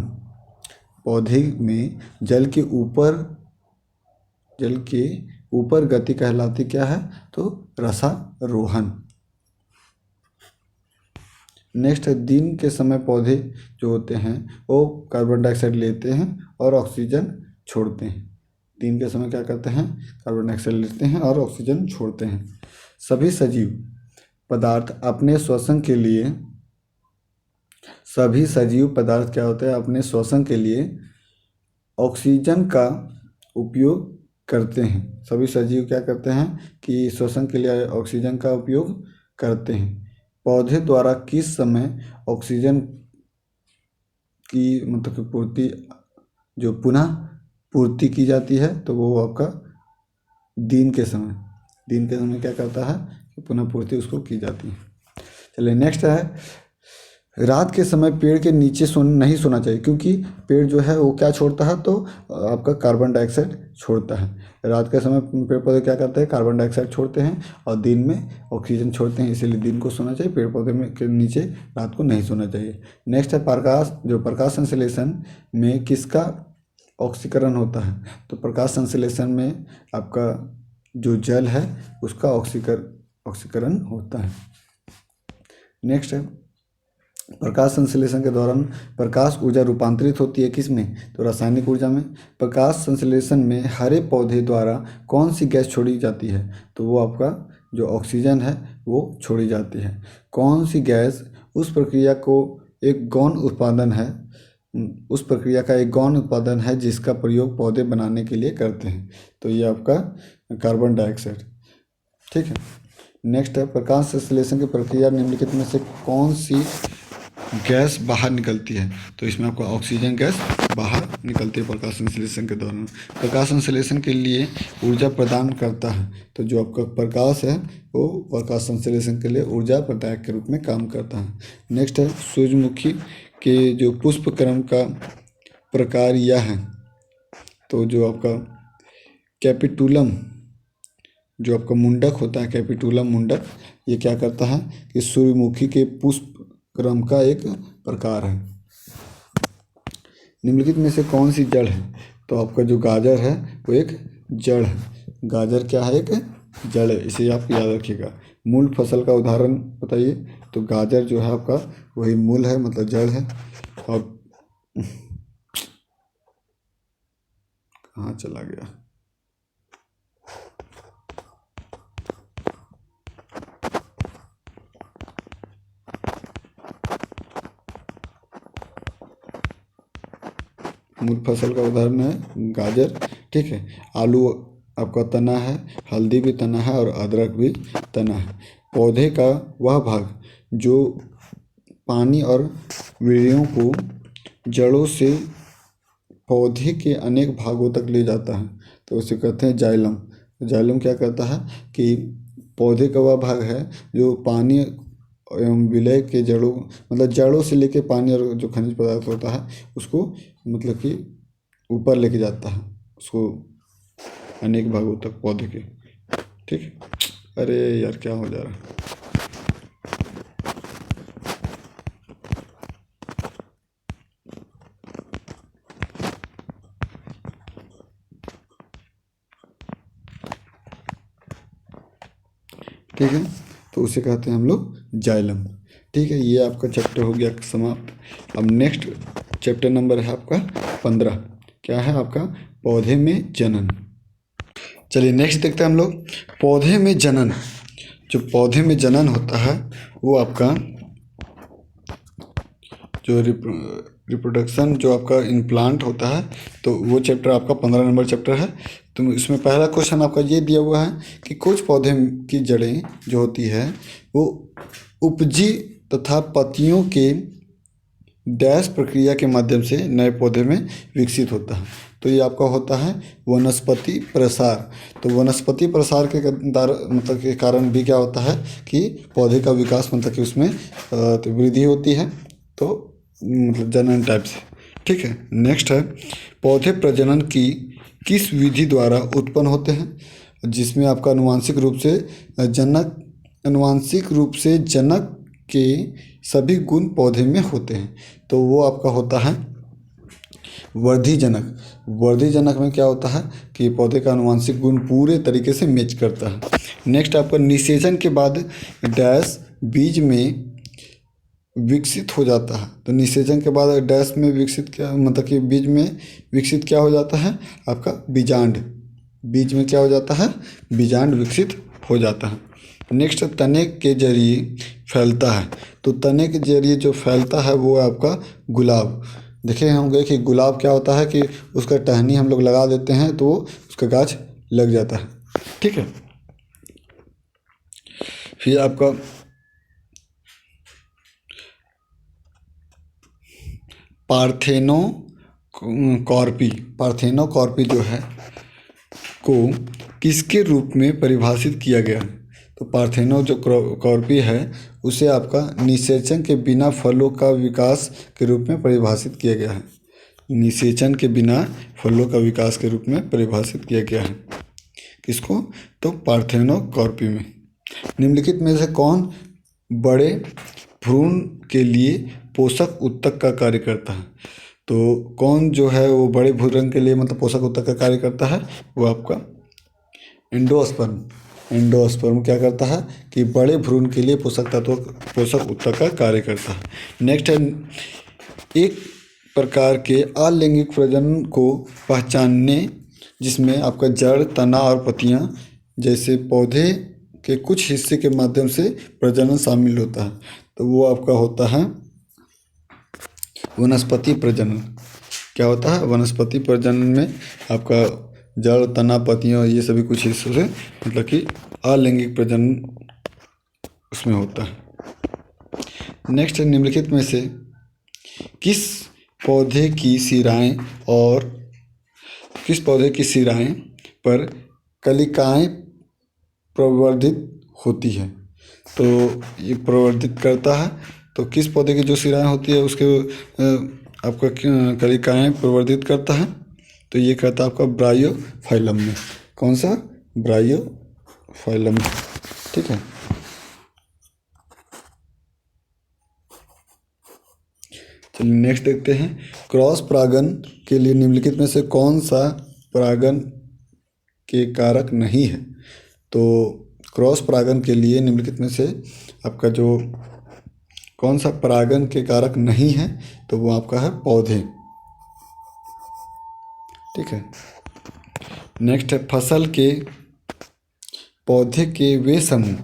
पौधे में जल के ऊपर गति कहलाती क्या है? तो रसारोहण। नेक्स्ट है दिन के समय पौधे जो होते हैं वो कार्बन डाइऑक्साइड लेते हैं और ऑक्सीजन छोड़ते हैं। दिन के समय क्या करते हैं? कार्बन डाइऑक्साइड लेते हैं और ऑक्सीजन छोड़ते हैं। सभी सजीव पदार्थ अपने श्वसन के लिए ऑक्सीजन का उपयोग करते हैं। सभी सजीव क्या करते हैं कि श्वसन के लिए ऑक्सीजन का उपयोग करते हैं। पौधे द्वारा किस समय ऑक्सीजन की मतलब कि पुनः पूर्ति की जाती है? तो वो आपका दिन के समय क्या करता है कि पुनः पूर्ति उसको की जाती है। चलिए नेक्स्ट है रात के समय पेड़ के नीचे नहीं सोना चाहिए, क्योंकि पेड़ जो है वो क्या छोड़ता है? तो आपका कार्बन डाइऑक्साइड छोड़ता है। रात के समय पेड़ पौधे क्या करते हैं? कार्बन डाइऑक्साइड छोड़ते हैं और दिन में ऑक्सीजन छोड़ते हैं, इसीलिए दिन को सोना चाहिए। पेड़ पौधे के नीचे रात को नहीं सोना चाहिए। नेक्स्ट है प्रकाश संश्लेषण में किसका ऑक्सीकरण होता है? तो प्रकाश संश्लेषण में आपका जो जल है उसका ऑक्सीकरण होता है। नेक्स्ट है प्रकाश संश्लेषण के दौरान प्रकाश ऊर्जा रूपांतरित होती है किसमें? तो रासायनिक ऊर्जा में। प्रकाश संश्लेषण में हरे पौधे द्वारा कौन सी गैस छोड़ी जाती है? तो वो आपका जो ऑक्सीजन है वो छोड़ी जाती है। कौन सी गैस उस प्रक्रिया का एक गौण उत्पादन है जिसका प्रयोग पौधे बनाने के लिए करते हैं? तो ये आपका कार्बन डाइऑक्साइड। ठीक है। नेक्स्ट है प्रकाश संश्लेषण की प्रक्रिया निम्नलिखित में से कौन सी गैस बाहर निकलती है। तो इसमें आपका ऑक्सीजन गैस बाहर निकलती है प्रकाश संश्लेषण के दौरान। प्रकाश संश्लेषण के लिए ऊर्जा प्रदान करता है। तो जो आपका प्रकाश है वो प्रकाश संश्लेषण के लिए ऊर्जा प्रदायक के रूप में काम करता है। नेक्स्ट है सूर्यमुखी के जो पुष्प क्रम का प्रकार यह है। तो जो आपका कैपिटुलम, जो आपका मुंडक होता है कैपिटुलम मुंडक, ये क्या करता है कि सूर्यमुखी के पुष्प क्रम का एक प्रकार है। निम्नलिखित में से कौन सी जड़ है। तो आपका जो गाजर है वो एक जड़ है। गाजर क्या है, एक जड़ है, इसे आप याद रखिएगा। मूल फसल का उदाहरण बताइए। तो गाजर जो है आपका वही मूल है, मतलब जड़ है। और कहाँ चला गया, मूल फसल का उदाहरण है गाजर। ठीक है, आलू आपका तना है, हल्दी भी तना है और अदरक भी तना है। पौधे का वह भाग जो पानी और वीर्यों को जड़ों से पौधे के अनेक भागों तक ले जाता है, तो उसे कहते हैं जाइलम। जाइलम क्या करता है कि पौधे का वह भाग है जो पानी एवं विलय के जड़ों, मतलब जड़ों से लेके पानी और जो खनिज पदार्थ होता है उसको मतलब कि ऊपर लेके जाता है, उसको अनेक भागों तक पौधे के। ठीक, अरे यार क्या हो जा रहा है। ठीक है, तो उसे कहते हैं हम लोग जाइलम। ठीक है, ये आपका चैप्टर हो गया समाप्त। अब नेक्स्ट चैप्टर नंबर है आपका 15। क्या है आपका, पौधे में जनन। चलिए नेक्स्ट देखते हैं हम लोग पौधे में जनन। जो पौधे में जनन होता है वो आपका जो रिप्रोडक्शन जो आपका इम्प्लांट होता है, तो वो चैप्टर आपका 15 नंबर चैप्टर है। तो इसमें पहला क्वेश्चन आपका ये दिया हुआ है कि कुछ पौधे की जड़ें जो होती है वो उपजी तथा पत्तियों के डैश प्रक्रिया के माध्यम से नए पौधे में विकसित होता है। तो ये आपका होता है वनस्पति प्रसार। तो वनस्पति प्रसार के मतलब के कारण भी क्या होता है कि पौधे का विकास मतलब कि उसमें तो वृद्धि होती है, तो मतलब जनन टाइप से। ठीक है, नेक्स्ट है पौधे प्रजनन की किस विधि द्वारा उत्पन्न होते हैं, जिसमें आपका आनुवांशिक रूप से जनक के सभी गुण पौधे में होते हैं। तो वो आपका होता है वर्धीजनक। वर्धीजनक में क्या होता है कि पौधे का आनुवांशिक गुण पूरे तरीके से मैच करता है। नेक्स्ट आपका निषेचन के बाद डैश बीज में विकसित हो जाता है। तो निषेचन के बाद डैश में विकसित क्या मतलब कि बीज में विकसित क्या हो जाता है आपका बीजांड। बीज में क्या हो जाता है, बीजांड विकसित हो जाता है। नेक्स्ट तने के जरिए फैलता है। तो तने के जरिए जो फैलता है वो आपका गुलाब। देखे होंगे कि गुलाब क्या होता है कि उसका टहनी हम लोग लगा देते हैं तो उसका गाछ लग जाता है। ठीक है, फिर आपका पार्थेनोकॉर्पी जो है को किसके रूप में परिभाषित किया गया है। तो पार्थेनो जो कॉर्पी है उसे आपका निषेचन के बिना फलों का विकास के रूप में परिभाषित किया गया है। निषेचन के बिना फलों का विकास के रूप में परिभाषित किया गया है किसको, तो पार्थेनोकॉर्पी में। निम्नलिखित में से कौन बड़े भ्रूण के लिए पोषक उत्तक का कार्य करता है। तो कौन जो है वो बड़े भ्रूण के लिए मतलब पोषक उत्तक का कार्य करता है, वो आपका एंडोस्पर्म। एंडोस्पर्म क्या करता है कि बड़े भ्रूण के लिए पोषक उत्तक का कार्य करता है। नेक्स्ट है एक प्रकार के अलैंगिक प्रजनन को पहचानने जिसमें आपका जड़, तना और पत्तियां जैसे पौधे के कुछ हिस्से के माध्यम से प्रजनन शामिल होता है। तो वो आपका होता है वनस्पति प्रजनन। क्या होता है, वनस्पति प्रजनन में आपका जड़, तना, पत्तियां ये सभी कुछ हिस्सों से मतलब कि अलैंगिक प्रजनन उसमें होता है। नेक्स्ट है, निम्नलिखित में से किस पौधे की सिराएं पर कलिकाएं प्रवर्धित होती है? तो ये प्रवर्धित करता है, तो किस पौधे की जो सिराएं होती है उसके आपका कलिकाएं प्रवर्धित करता है? तो ये कहता है आपका ब्रायोफाइलम में। कौन सा? ब्रायोफाइलम। ठीक है। चलिए नेक्स्ट देखते हैं, क्रॉस परागण के लिए निम्नलिखित में से कौन सा परागण के कारक नहीं है? तो क्रॉस परागण के लिए निम्नलिखित में से आपका जो कौन सा परागण के कारक नहीं है? तो वो आपका है पौधे। ठीक है। नेक्स्ट है, फसल के पौधे के वे समूह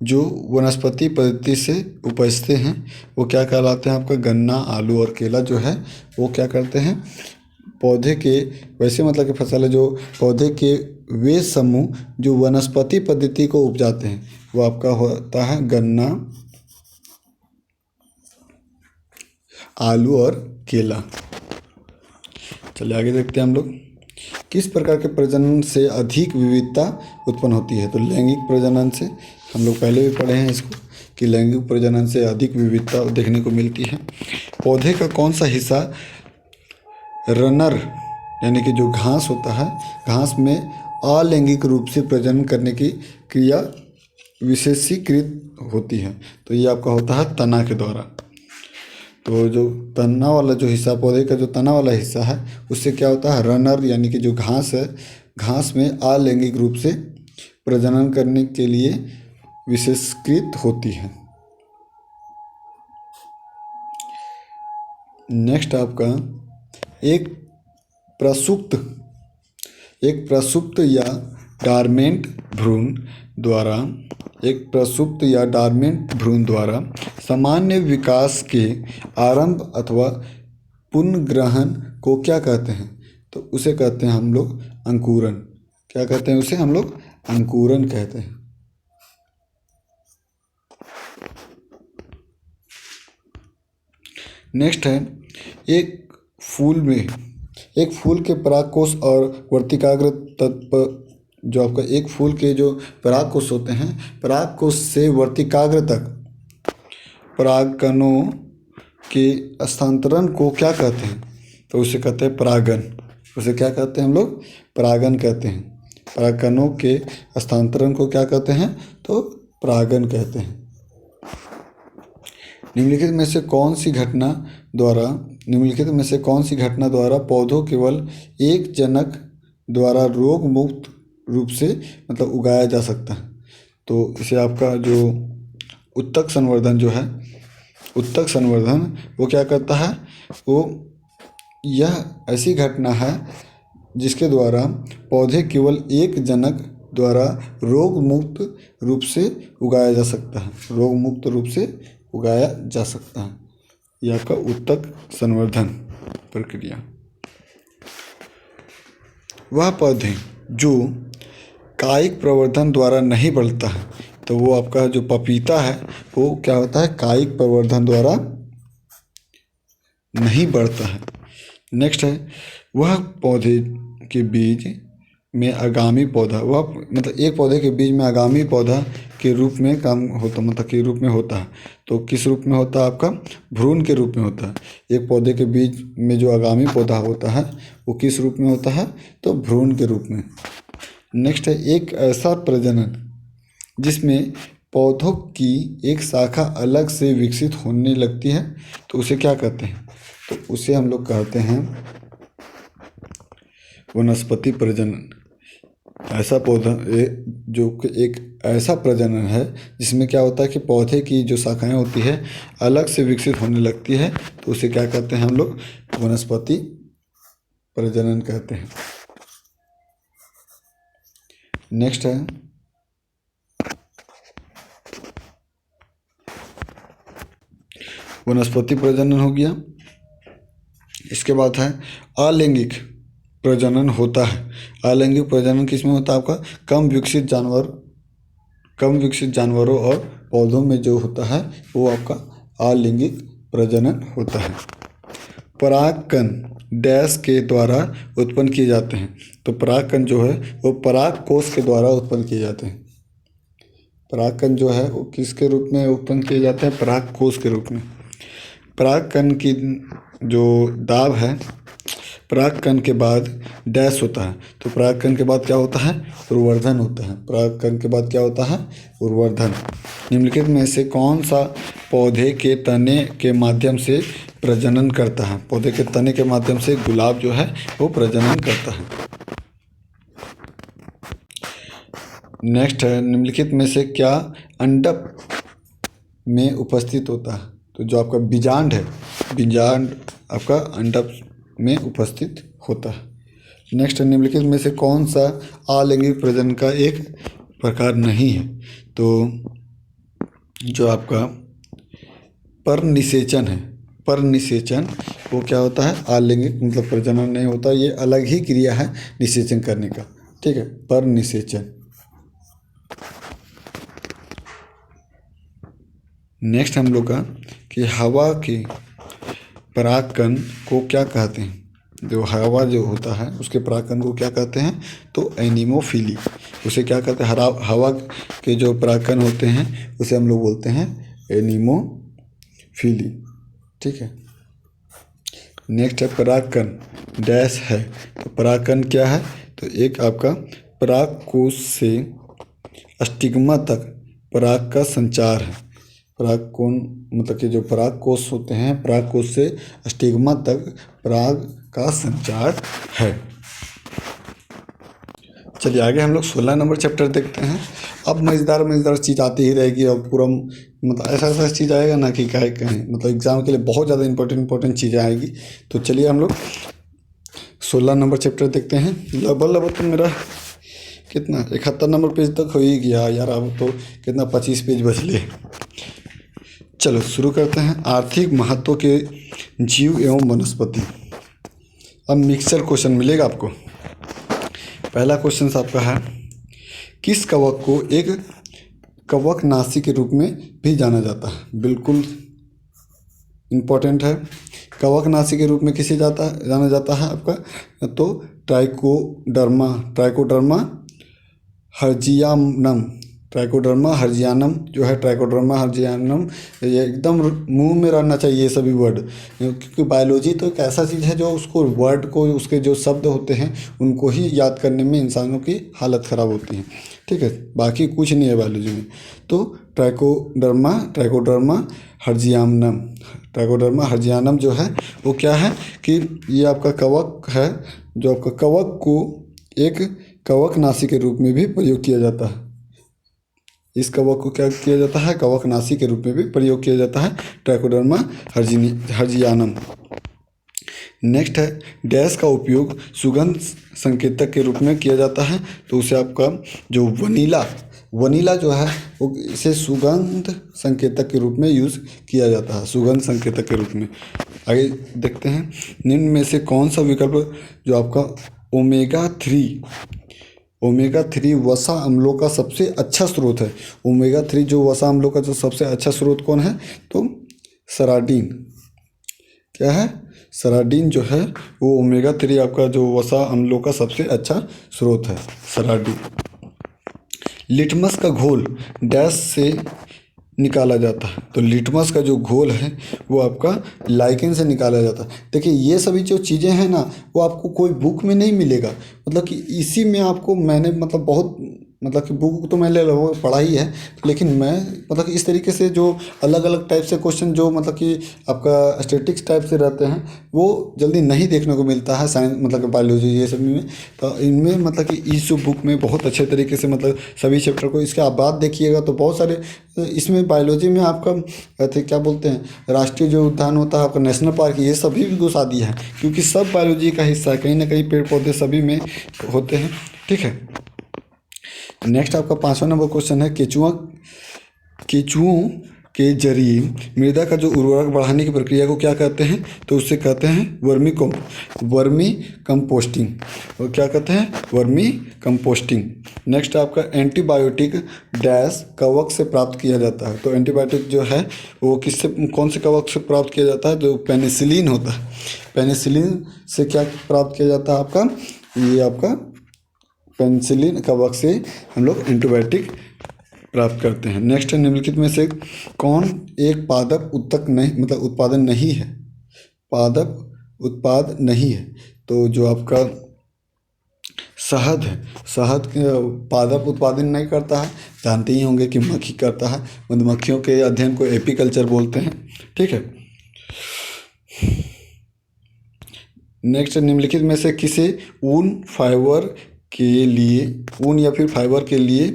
जो वनस्पति पद्धति से उपजते हैं वो क्या कहलाते हैं? आपका गन्ना, आलू और केला जो है वो क्या करते हैं? पौधे के, वैसे मतलब कि फसल है जो पौधे के वे समूह जो वनस्पति पद्धति को उपजाते हैं वो आपका होता है गन्ना, आलू और केला। चलिए आगे देखते हैं हम लोग, किस प्रकार के प्रजनन से अधिक विविधता उत्पन्न होती है? तो लैंगिक प्रजनन से, हम लोग पहले भी पढ़े हैं इसको कि लैंगिक प्रजनन से अधिक विविधता देखने को मिलती है। पौधे का कौन सा हिस्सा रनर यानी कि जो घास होता है, घास में अलैंगिक रूप से प्रजनन करने की क्रिया विशेषीकृत होती है? तो ये आपका होता है तना के द्वारा। तो जो तना वाला जो हिस्सा, पौधे का जो तना वाला हिस्सा है उससे क्या होता है? रनर यानी कि जो घास है, घास में अलैंगिक रूप से प्रजनन करने के लिए विशेषीकृत होती है। नेक्स्ट आपका एक प्रसुप्त या डॉर्मेंट भ्रूण द्वारा सामान्य विकास के आरंभ अथवा पुनर्ग्रहण को क्या कहते हैं? तो उसे कहते हैं हम लोग अंकुरन। क्या कहते हैं उसे? हम लोग अंकुरन कहते हैं। नेक्स्ट है, एक फूल के परागकोश और वर्तिकाग्र तत्व, जो आपका एक फूल के जो परागकोश होते हैं, परागकोश से वर्तिकाग्र तक परागकणों के स्थानांतरण को क्या कहते हैं? तो उसे कहते हैं परागन। उसे क्या कहते हैं हम लोग? परागन कहते हैं। परागकणों के स्थानांतरण को क्या कहते हैं? तो परागन कहते हैं। निम्नलिखित में से कौन सी घटना द्वारा पौधों केवल एक जनक द्वारा रोग मुक्त रूप से मतलब उगाया जा सकता है? तो इसे आपका जो उत्तक संवर्धन जो है, उत्तक संवर्धन वो क्या करता है? वो यह ऐसी घटना है जिसके द्वारा पौधे केवल एक जनक द्वारा रोग मुक्त रूप से उगाया जा सकता है। रोग मुक्त रूप से उगाया जा सकता है। यह आपका उत्तक संवर्धन प्रक्रिया। वह पौधे जो कायिक प्रवर्धन द्वारा नहीं बढ़ता है, तो वो आपका जो पपीता है वो क्या होता है? कायिक प्रवर्धन द्वारा नहीं बढ़ता है। नेक्स्ट है, वह पौधे के बीज में आगामी पौधा, वह मतलब एक पौधे के बीज में आगामी पौधा के रूप में काम होता, मतलब के रूप में होता है। तो किस रूप में होता है? आपका भ्रूण के रूप में होता है। एक पौधे के बीज में जो आगामी पौधा होता है वो किस रूप में होता है? तो भ्रूण के रूप में। नेक्स्ट है, एक ऐसा प्रजनन जिसमें पौधों की एक शाखा अलग से विकसित होने लगती है, तो उसे क्या कहते हैं? तो उसे हम लोग कहते हैं वनस्पति प्रजनन। ऐसा पौधा जो एक ऐसा प्रजनन है जिसमें क्या होता है कि पौधे की जो शाखाएं होती है अलग से विकसित होने लगती है, तो उसे क्या कहते हैं हम लोग? वनस्पति प्रजनन कहते हैं। नेक्स्ट है, वनस्पति प्रजनन हो गया। इसके बाद है अलैंगिक प्रजनन होता है। अलैंगिक प्रजनन किसमें होता है? आपका कम विकसित जानवर कम विकसित जानवरों और पौधों में जो होता है वो आपका आलिंगिक प्रजनन होता है। परागकण डैश के द्वारा उत्पन्न किए जाते हैं। तो परागकण जो है वो पराग कोश के द्वारा उत्पन्न किए जाते हैं। परागकण जो है वो किसके रूप में उत्पन्न किए जाते हैं? पराग कोश के रूप में। परागकण की जो दाब है, परागकण के बाद डैश होता है। तो परागकण के बाद क्या होता है? उर्वर्धन होता है। परागकण के बाद क्या होता है? उर्वर्धन। निम्नलिखित में से कौन सा पौधे के तने के माध्यम से प्रजनन करता है? पौधे के तने के माध्यम से गुलाब जो है वो प्रजनन करता है। नेक्स्ट है, निम्नलिखित में से क्या अंडक में उपस्थित होता है? तो जो आपका बीजांड है, बीजांड आपका अंडक में उपस्थित होता है। नेक्स्ट है, निम्नलिखित में से कौन सा आलिंगिक प्रजनन का एक प्रकार नहीं है? तो जो आपका परनिषेचन है, परनिषेचन वो क्या होता है? आलिंगिक मतलब प्रजनन नहीं होता, ये अलग ही क्रिया है निषेचन करने का। ठीक है, परनिषेचन। नेक्स्ट हम लोग का कि हवा के परागकण को क्या कहते हैं? जो हवा जो होता है उसके परागकण को क्या कहते हैं? तो एनिमोफिली। उसे क्या कहते हैं? हवा के जो परागकण होते हैं उसे हम लोग बोलते हैं एनिमोफिली। ठीक है। नेक्स्ट है परागकण डैश है। तो परागकण क्या है? तो एक आपका परागकोश से स्टिग्मा तक पराग का संचार है। परागकोण मतलब कि जो परागकोश होते हैं, परागकोश से स्टिग्मा तक पराग का संचार है। चलिए आगे हम लोग 16 नंबर चैप्टर देखते हैं। अब मज़ेदार चीज़ आती ही रहेगी और पूरा मतलब ऐसा चीज़ आएगा ना कि क्या कहें, मतलब एग्ज़ाम के लिए बहुत ज़्यादा इंपॉर्टेंट चीज़ें आएगी। तो चलिए हम लोग 16 नंबर चैप्टर देखते हैं। लगभग तो मेरा कितना 71 नंबर पेज तक हो ही गया यार, अब तो कितना 25 पेज बचले। चलो शुरू करते हैं। आर्थिक महत्व के जीव एवं वनस्पति। अब मिक्सचर क्वेश्चन मिलेगा आपको। पहला क्वेश्चन आपका है, किस कवक को एक कवकनाशी के रूप में भी जाना जाता है? बिल्कुल इम्पोर्टेंट है। कवकनाशी के रूप में किसे जाना जाता है आपका? तो ट्राइकोडर्मा हर्जियानम जो है, ट्राइकोडर्मा हर्जियानम, ये एकदम मुंह में रहना चाहिए सभी वर्ड, क्योंकि बायोलॉजी तो एक ऐसा चीज़ है जो उसको वर्ड को, उसके जो शब्द होते हैं उनको ही याद करने में इंसानों की हालत ख़राब होती है। ठीक है, बाकी कुछ नहीं है बायोलॉजी में। तो ट्राइकोडर्मा हर्जियानम जो है वो क्या है कि ये आपका कवक है, जो आपका कवक को एक कवकनाशी के रूप में भी प्रयोग किया जाता है। इस कवक को क्या किया जाता है? कवकनाशी के रूप में भी प्रयोग किया जाता है, ट्राइकोडर्मा हर्जियानम। नेक्स्ट है, डैश का उपयोग सुगंध संकेतक के रूप में किया जाता है। तो उसे आपका जो वनीला जो है वो इसे सुगंध संकेतक के रूप में यूज़ किया जाता है, सुगंध संकेतक के रूप में। आगे देखते हैं, निम्न में से कौन सा विकल्प जो आपका ओमेगा 3 वसा अम्लों का सबसे अच्छा स्रोत है? ओमेगा 3 जो वसा अम्लों का जो सबसे अच्छा स्रोत कौन है? तो सराडीन। क्या है? सराडीन जो है वो ओमेगा 3 आपका जो वसा अम्लों का सबसे अच्छा स्रोत है, सराडीन। लिटमस का घोल डैश से निकाला जाता है। तो लिटमस का जो घोल है वो आपका लाइकेन से निकाला जाता है। देखिए ये सभी जो चीज़ें हैं ना वो आपको कोई बुक में नहीं मिलेगा, मतलब कि इसी में आपको मैंने मतलब बहुत मतलब कि बुक तो मैंने पढ़ा ही है, लेकिन मैं मतलब कि इस तरीके से जो अलग अलग टाइप से क्वेश्चन जो मतलब कि आपका स्टैटिक्स टाइप से रहते हैं वो जल्दी नहीं देखने को मिलता है साइंस मतलब कि बायोलॉजी ये सब में। तो इनमें मतलब कि इस बुक में बहुत अच्छे तरीके से मतलब सभी चैप्टर को इसके आप बाद देखिएगा तो बहुत सारे इसमें बायोलॉजी में आपका क्या बोलते हैं, राष्ट्रीय जो उद्यान होता है आपका, नेशनल पार्क, ये सभी भी घुसा दिया है, क्योंकि सब बायोलॉजी का हिस्सा है, कहीं ना कहीं पेड़ पौधे सभी में होते हैं। ठीक है, नेक्स्ट आपका 5वां नंबर क्वेश्चन है, केचुओं के जरिए मृदा का जो उर्वरक बढ़ाने की प्रक्रिया को क्या कहते हैं? तो उससे कहते हैं वर्मी कंपोस्टिंग। और क्या कहते हैं? Vermi composting. नेक्स्ट आपका एंटीबायोटिक डैश कवक से प्राप्त किया जाता है। तो एंटीबायोटिक जो है वो किससे, कौन से कवक से प्राप्त किया जाता है? जो पेनिसिलिन होता है, पेनिसिलिन से क्या प्राप्त किया जाता है आपका? ये आपका पेनिसिलिन कवक से हम लोग एंटीबायोटिक प्राप्त करते हैं। नेक्स्ट है, निम्नलिखित में से कौन एक पादप उत्तक नहीं, मतलब उत्पादन नहीं है? पादप उत्पाद नहीं है। तो जो आपका शहद है, शहद पादप उत्पादन नहीं करता है। जानते ही होंगे कि मक्खी करता है। मधुमक्खियों के अध्ययन को एपीकल्चर बोलते हैं। ठीक है। नेक्स्ट, निम्नलिखित में से किसे ऊन या फिर फाइबर के लिए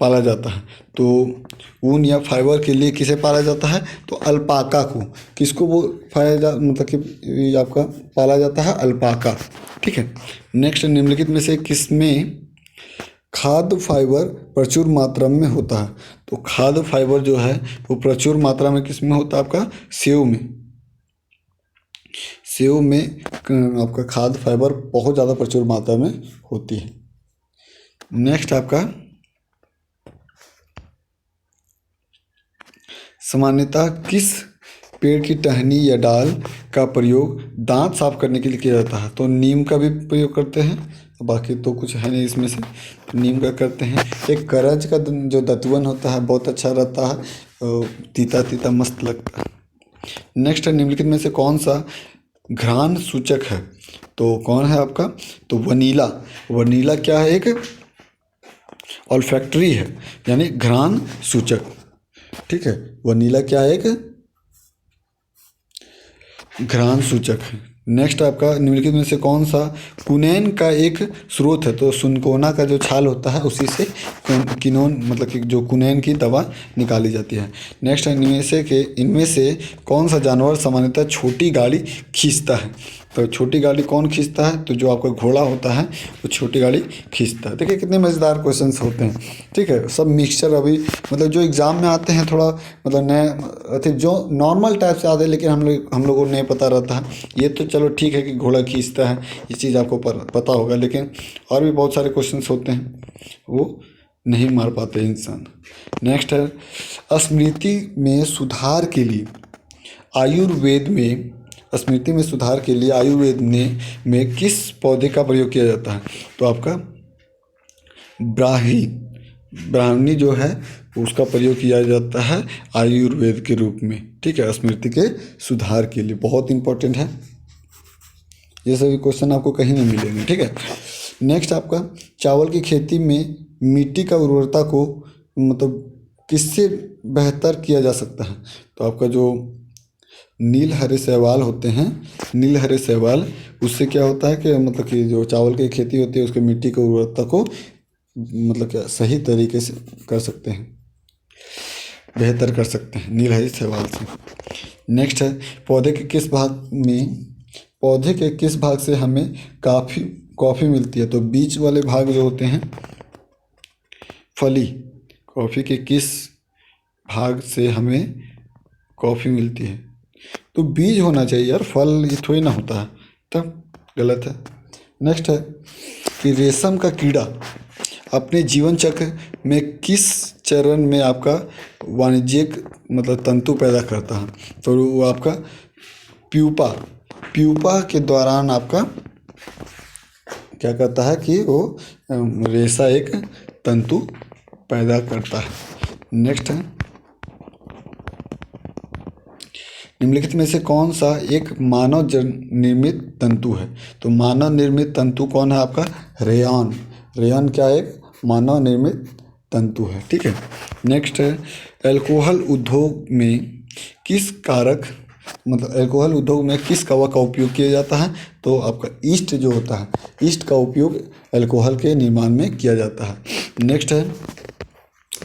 पाला जाता है? तो ऊन या फाइबर के लिए किसे पाला जाता है? तो अल्पाका को। किसको वो मतलब कि आपका पाला जाता है? अल्पाका। ठीक है। नेक्स्ट, निम्नलिखित में से किसमें खाद्य फाइबर प्रचुर मात्रा में होता है? तो खाद्य फाइबर जो है वो प्रचुर मात्रा में किसमें होता है? आपका सेव में। सेव में आपका खाद्य फाइबर बहुत ज़्यादा प्रचुर मात्रा में होती है। नेक्स्ट आपका सामान्यतः किस पेड़ की टहनी या डाल का प्रयोग दांत साफ करने के लिए किया जाता है? तो नीम का भी प्रयोग करते हैं, बाकी तो कुछ है नहीं इसमें से। तो नीम का करते हैं। एक करज का जो दतवन होता है बहुत अच्छा रहता है, तीता तीता मस्त लगता है। नेक्स्ट है, निम्नलिखित में से कौन सा घ्राण सूचक है? तो कौन है आपका? तो वनीला। वनीला क्या है? एक ऑल्फैक्टरी है, यानी घ्राण सूचक। ठीक है। वनीला क्या है? एक घ्राण सूचक है। नेक्स्ट आपका निम्नलिखित में से कौन सा कुनैन का एक स्रोत है? तो सुनकोना का जो छाल होता है उसी से किनोन, मतलब कि जो कुनैन की दवा निकाली जाती है। नेक्स्ट है, इनमें से कौन सा जानवर सामान्यतः छोटी गाड़ी खींचता है? तो छोटी गाड़ी कौन खींचता है? तो जो आपका घोड़ा होता है वो छोटी गाड़ी खींचता है। देखिए कितने मज़ेदार क्वेश्चंस होते हैं। ठीक है। सब मिक्सचर अभी मतलब जो एग्ज़ाम में आते हैं थोड़ा मतलब नए अति जो नॉर्मल टाइप से आते हैं, लेकिन हम लोगों को नहीं पता रहता है। ये तो चलो ठीक है कि घोड़ा खींचता है, ये चीज़ आपको पता होगा, लेकिन और भी बहुत सारे क्वेश्चंस होते हैं वो नहीं मार पाते इंसान। नेक्स्ट है, स्मृति में सुधार के लिए आयुर्वेद में किस पौधे का प्रयोग किया जाता है? तो आपका ब्राह्मी जो है उसका प्रयोग किया जाता है आयुर्वेद के रूप में। ठीक है। स्मृति के सुधार के लिए बहुत इंपॉर्टेंट है। ये सभी क्वेश्चन आपको कहीं नहीं मिलेंगे। ठीक है। नेक्स्ट आपका चावल की खेती में मिट्टी का उर्वरता को मतलब किससे बेहतर किया जा सकता है? तो आपका जो नील हरे शैवाल होते हैं, नील हरे शैवाल, उससे क्या होता है कि मतलब कि जो चावल की खेती होती है उसके मिट्टी की उर्वरता को मतलब क्या सही तरीके से कर सकते हैं, बेहतर कर सकते हैं नील हरे शैवाल से। नेक्स्ट है, पौधे के किस भाग से हमें कॉफ़ी मिलती है? तो बीच वाले भाग जो होते हैं फली, कॉफ़ी के किस भाग से हमें कॉफ़ी मिलती है? तो बीज होना चाहिए यार, फल ये थोड़ी ना होता है, तब गलत है। नेक्स्ट है कि रेशम का कीड़ा अपने जीवन चक्र में किस चरण में आपका वाणिज्यिक मतलब तंतु पैदा करता है? तो वो आपका प्यूपा के दौरान आपका क्या करता है कि वो रेशा एक तंतु पैदा करता है। नेक्स्ट है, निम्नलिखित में से कौन सा एक मानव निर्मित तंतु है? तो मानव निर्मित तंतु कौन है आपका? रेयॉन। रेयॉन क्या है? एक मानव निर्मित तंतु है। ठीक है। नेक्स्ट है, अल्कोहल उद्योग में किस कवक का उपयोग किया जाता है? तो आपका ईस्ट जो होता है, ईस्ट का उपयोग अल्कोहल के निर्माण में किया जाता है। नेक्स्ट है,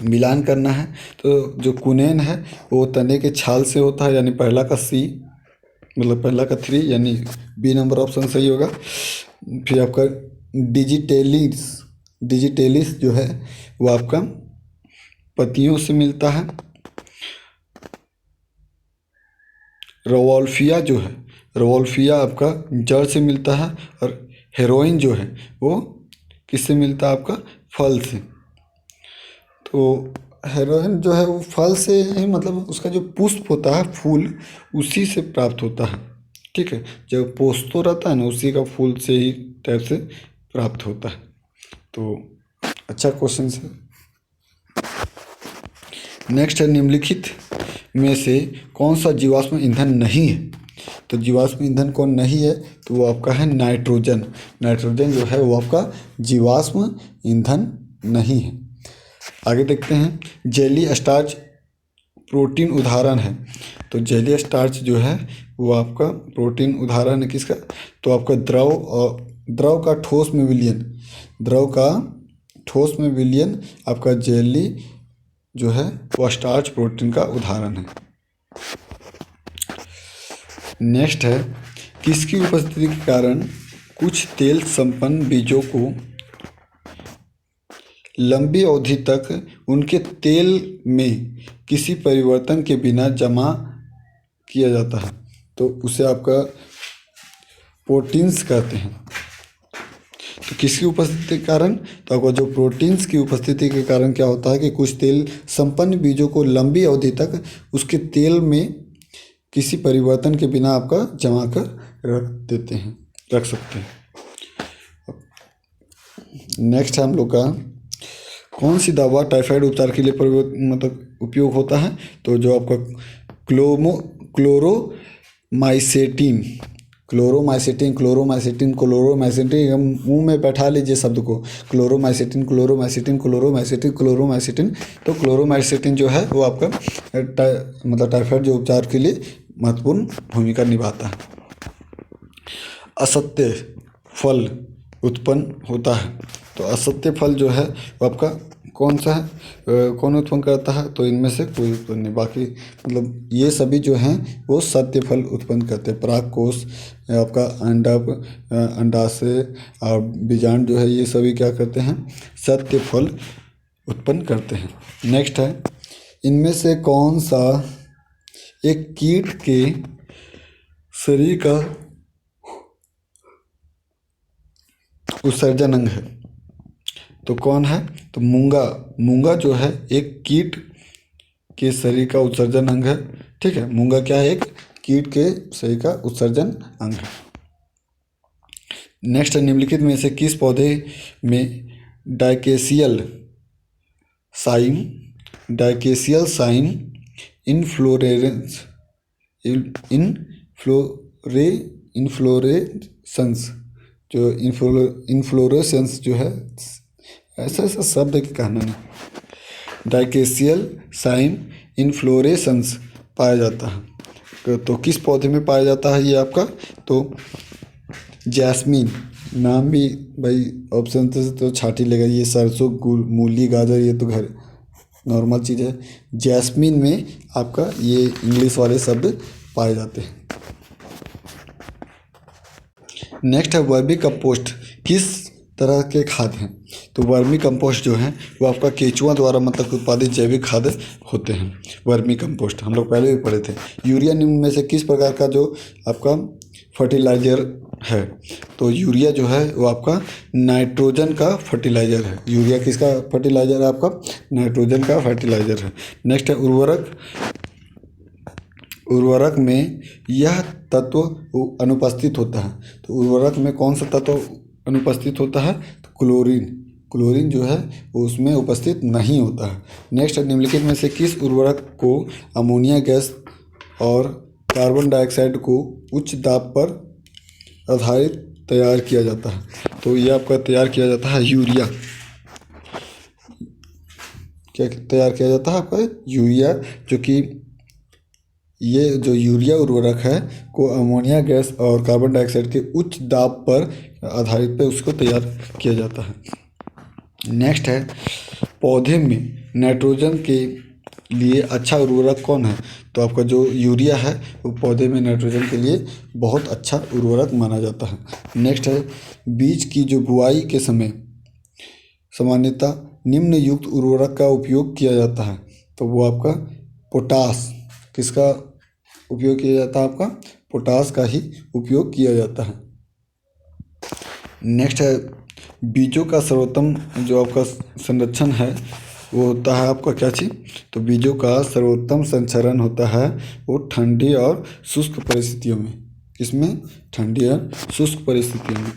मिलान करना है तो जो कुनेन है वो तने के छाल से होता है, यानी पहला का सी, मतलब पहला का 3, यानी बी नंबर ऑप्शन सही होगा। फिर आपका डिजिटेलिस जो है वो आपका पत्तियों से मिलता है। रवोल्फिया जो है, रवोल्फिया आपका जड़ से मिलता है, और हेरोइन जो है वो किससे मिलता है? आपका फल से। तो हेरोइन जो है वो फल से ही, मतलब उसका जो पुष्प होता है, फूल, उसी से प्राप्त होता है। ठीक है, जब पोस्तो रहता है ना, उसी का फूल से ही टाइप से प्राप्त होता है। तो अच्छा क्वेश्चन है। नेक्स्ट है, निम्नलिखित में से कौन सा जीवाश्म ईंधन नहीं है? तो जीवाश्म ईंधन कौन नहीं है? तो वो आपका है नाइट्रोजन। नाइट्रोजन जो है वो आपका जीवाश्म ईंधन नहीं है। आगे देखते हैं, जेली स्टार्च प्रोटीन उदाहरण है। तो जेली स्टार्च जो है वो आपका प्रोटीन उदाहरण है किसका? तो आपका द्रव, और द्रव का ठोस में विलयन, द्रव का ठोस में विलयन आपका जेली जो है वो स्टार्च प्रोटीन का उदाहरण है। नेक्स्ट है, किसकी उपस्थिति के कारण कुछ तेल संपन्न बीजों को लंबी अवधि तक उनके तेल में किसी परिवर्तन के बिना जमा किया जाता है? तो उसे आपका प्रोटीन्स कहते हैं। तो किसकी उपस्थिति के कारण? तो आपका जो प्रोटीन्स की उपस्थिति के कारण क्या होता है कि कुछ तेल संपन्न बीजों को लंबी अवधि तक उसके तेल में किसी परिवर्तन के बिना आपका जमा कर रख सकते हैं। नेक्स्ट है हम लोग का, कौन सी दवा टाइफाइड उपचार के लिए मतलब उपयोग होता है? तो जो आपका क्लोरोमाइसेटिन, मुंह में बैठा लीजिए शब्द को, क्लोरोमाइसेटिन। तो क्लोरोमाइसेटिन जो है वो आपका मतलब टाइफाइड जो उपचार के लिए महत्वपूर्ण भूमिका निभाता है। असत्य फल उत्पन्न होता है। तो असत्य फल जो है वो आपका कौन सा है, कौन उत्पन्न करता है? तो इनमें से कोई उत्पन्न नहीं, बाकी मतलब ये सभी जो हैं वो सत्य फल उत्पन्न करते हैं। परागकोश, आपका अंडाशय और बीजांड जो है, ये सभी क्या करते हैं? सत्य फल उत्पन्न करते हैं। नेक्स्ट है, इनमें से कौन सा एक कीट के शरीर का उत्सर्जन अंग है? तो कौन है? तो मूंगा जो है एक कीट के शरीर का उत्सर्जन अंग है। ठीक है, मूंगा क्या है? एक कीट के शरीर का उत्सर्जन अंग है। नेक्स्ट है, निम्नलिखित में से किस पौधे में डाइकेसियल साइम इनफ्लोरेसेंस जो इन्फ्लोरेसेंस जो है, ऐसा ऐसा शब्द की कहना नहीं, डाइकेसियल साइम इन्फ्लोरेसेंस पाया जाता है। तो किस पौधे में पाया जाता है ये आपका? तो जैस्मीन। नाम भी भाई ऑप्शन से तो छाटी लेगा, ये सरसों, मूली, गाजर, ये तो घर नॉर्मल चीज़ है। जैस्मीन में आपका ये इंग्लिश वाले शब्द पाए जाते हैं। नेक्स्ट है, वर्मी कंपोस्ट किस तरह के खाद हैं? तो वर्मी कंपोस्ट जो है वो आपका केंचुआ द्वारा मतलब उत्पादित जैविक खाद होते हैं। वर्मी कंपोस्ट हम लोग पहले भी पढ़े थे। यूरिया निम्न में से किस प्रकार का जो आपका फर्टिलाइजर है? तो यूरिया जो है वो आपका नाइट्रोजन का फर्टिलाइजर है। यूरिया किसका फर्टिलाइजर है? आपका नाइट्रोजन का फर्टिलाइजर है। नेक्स्ट है, उर्वरक में यह तत्व अनुपस्थित होता है। तो उर्वरक में कौन सा तत्व अनुपस्थित होता है? तो क्लोरीन जो है वो उसमें उपस्थित नहीं होता है। नेक्स्ट, निम्नलिखित में से किस उर्वरक को अमोनिया गैस और कार्बन डाइऑक्साइड को उच्च दाब पर आधारित तैयार किया जाता है? तो ये आपका तैयार किया जाता है यूरिया। क्या तैयार किया जाता है आपका? यूरिया, जो कि ये जो यूरिया उर्वरक है को अमोनिया गैस और कार्बन डाइऑक्साइड के उच्च दाब पर आधारित पे उसको तैयार किया जाता है। नेक्स्ट है, पौधे में नाइट्रोजन के लिए अच्छा उर्वरक कौन है? तो आपका जो यूरिया है वो पौधे में नाइट्रोजन के लिए बहुत अच्छा उर्वरक माना जाता है। नेक्स्ट है, बीज की जो बुआई के समय सामान्यतः निम्नयुक्त उर्वरक का उपयोग किया जाता है। तो वो आपका पोटास, किसका उपयोग किया जाता है आपका पोटास का ही उपयोग किया जाता है। नेक्स्ट है बीजों का सर्वोत्तम जो आपका संरक्षण है वो होता है आपका क्या चीज़, तो बीजों का सर्वोत्तम संचरण होता है वो ठंडी और शुष्क परिस्थितियों में। किसमें? ठंडी और शुष्क परिस्थितियों में।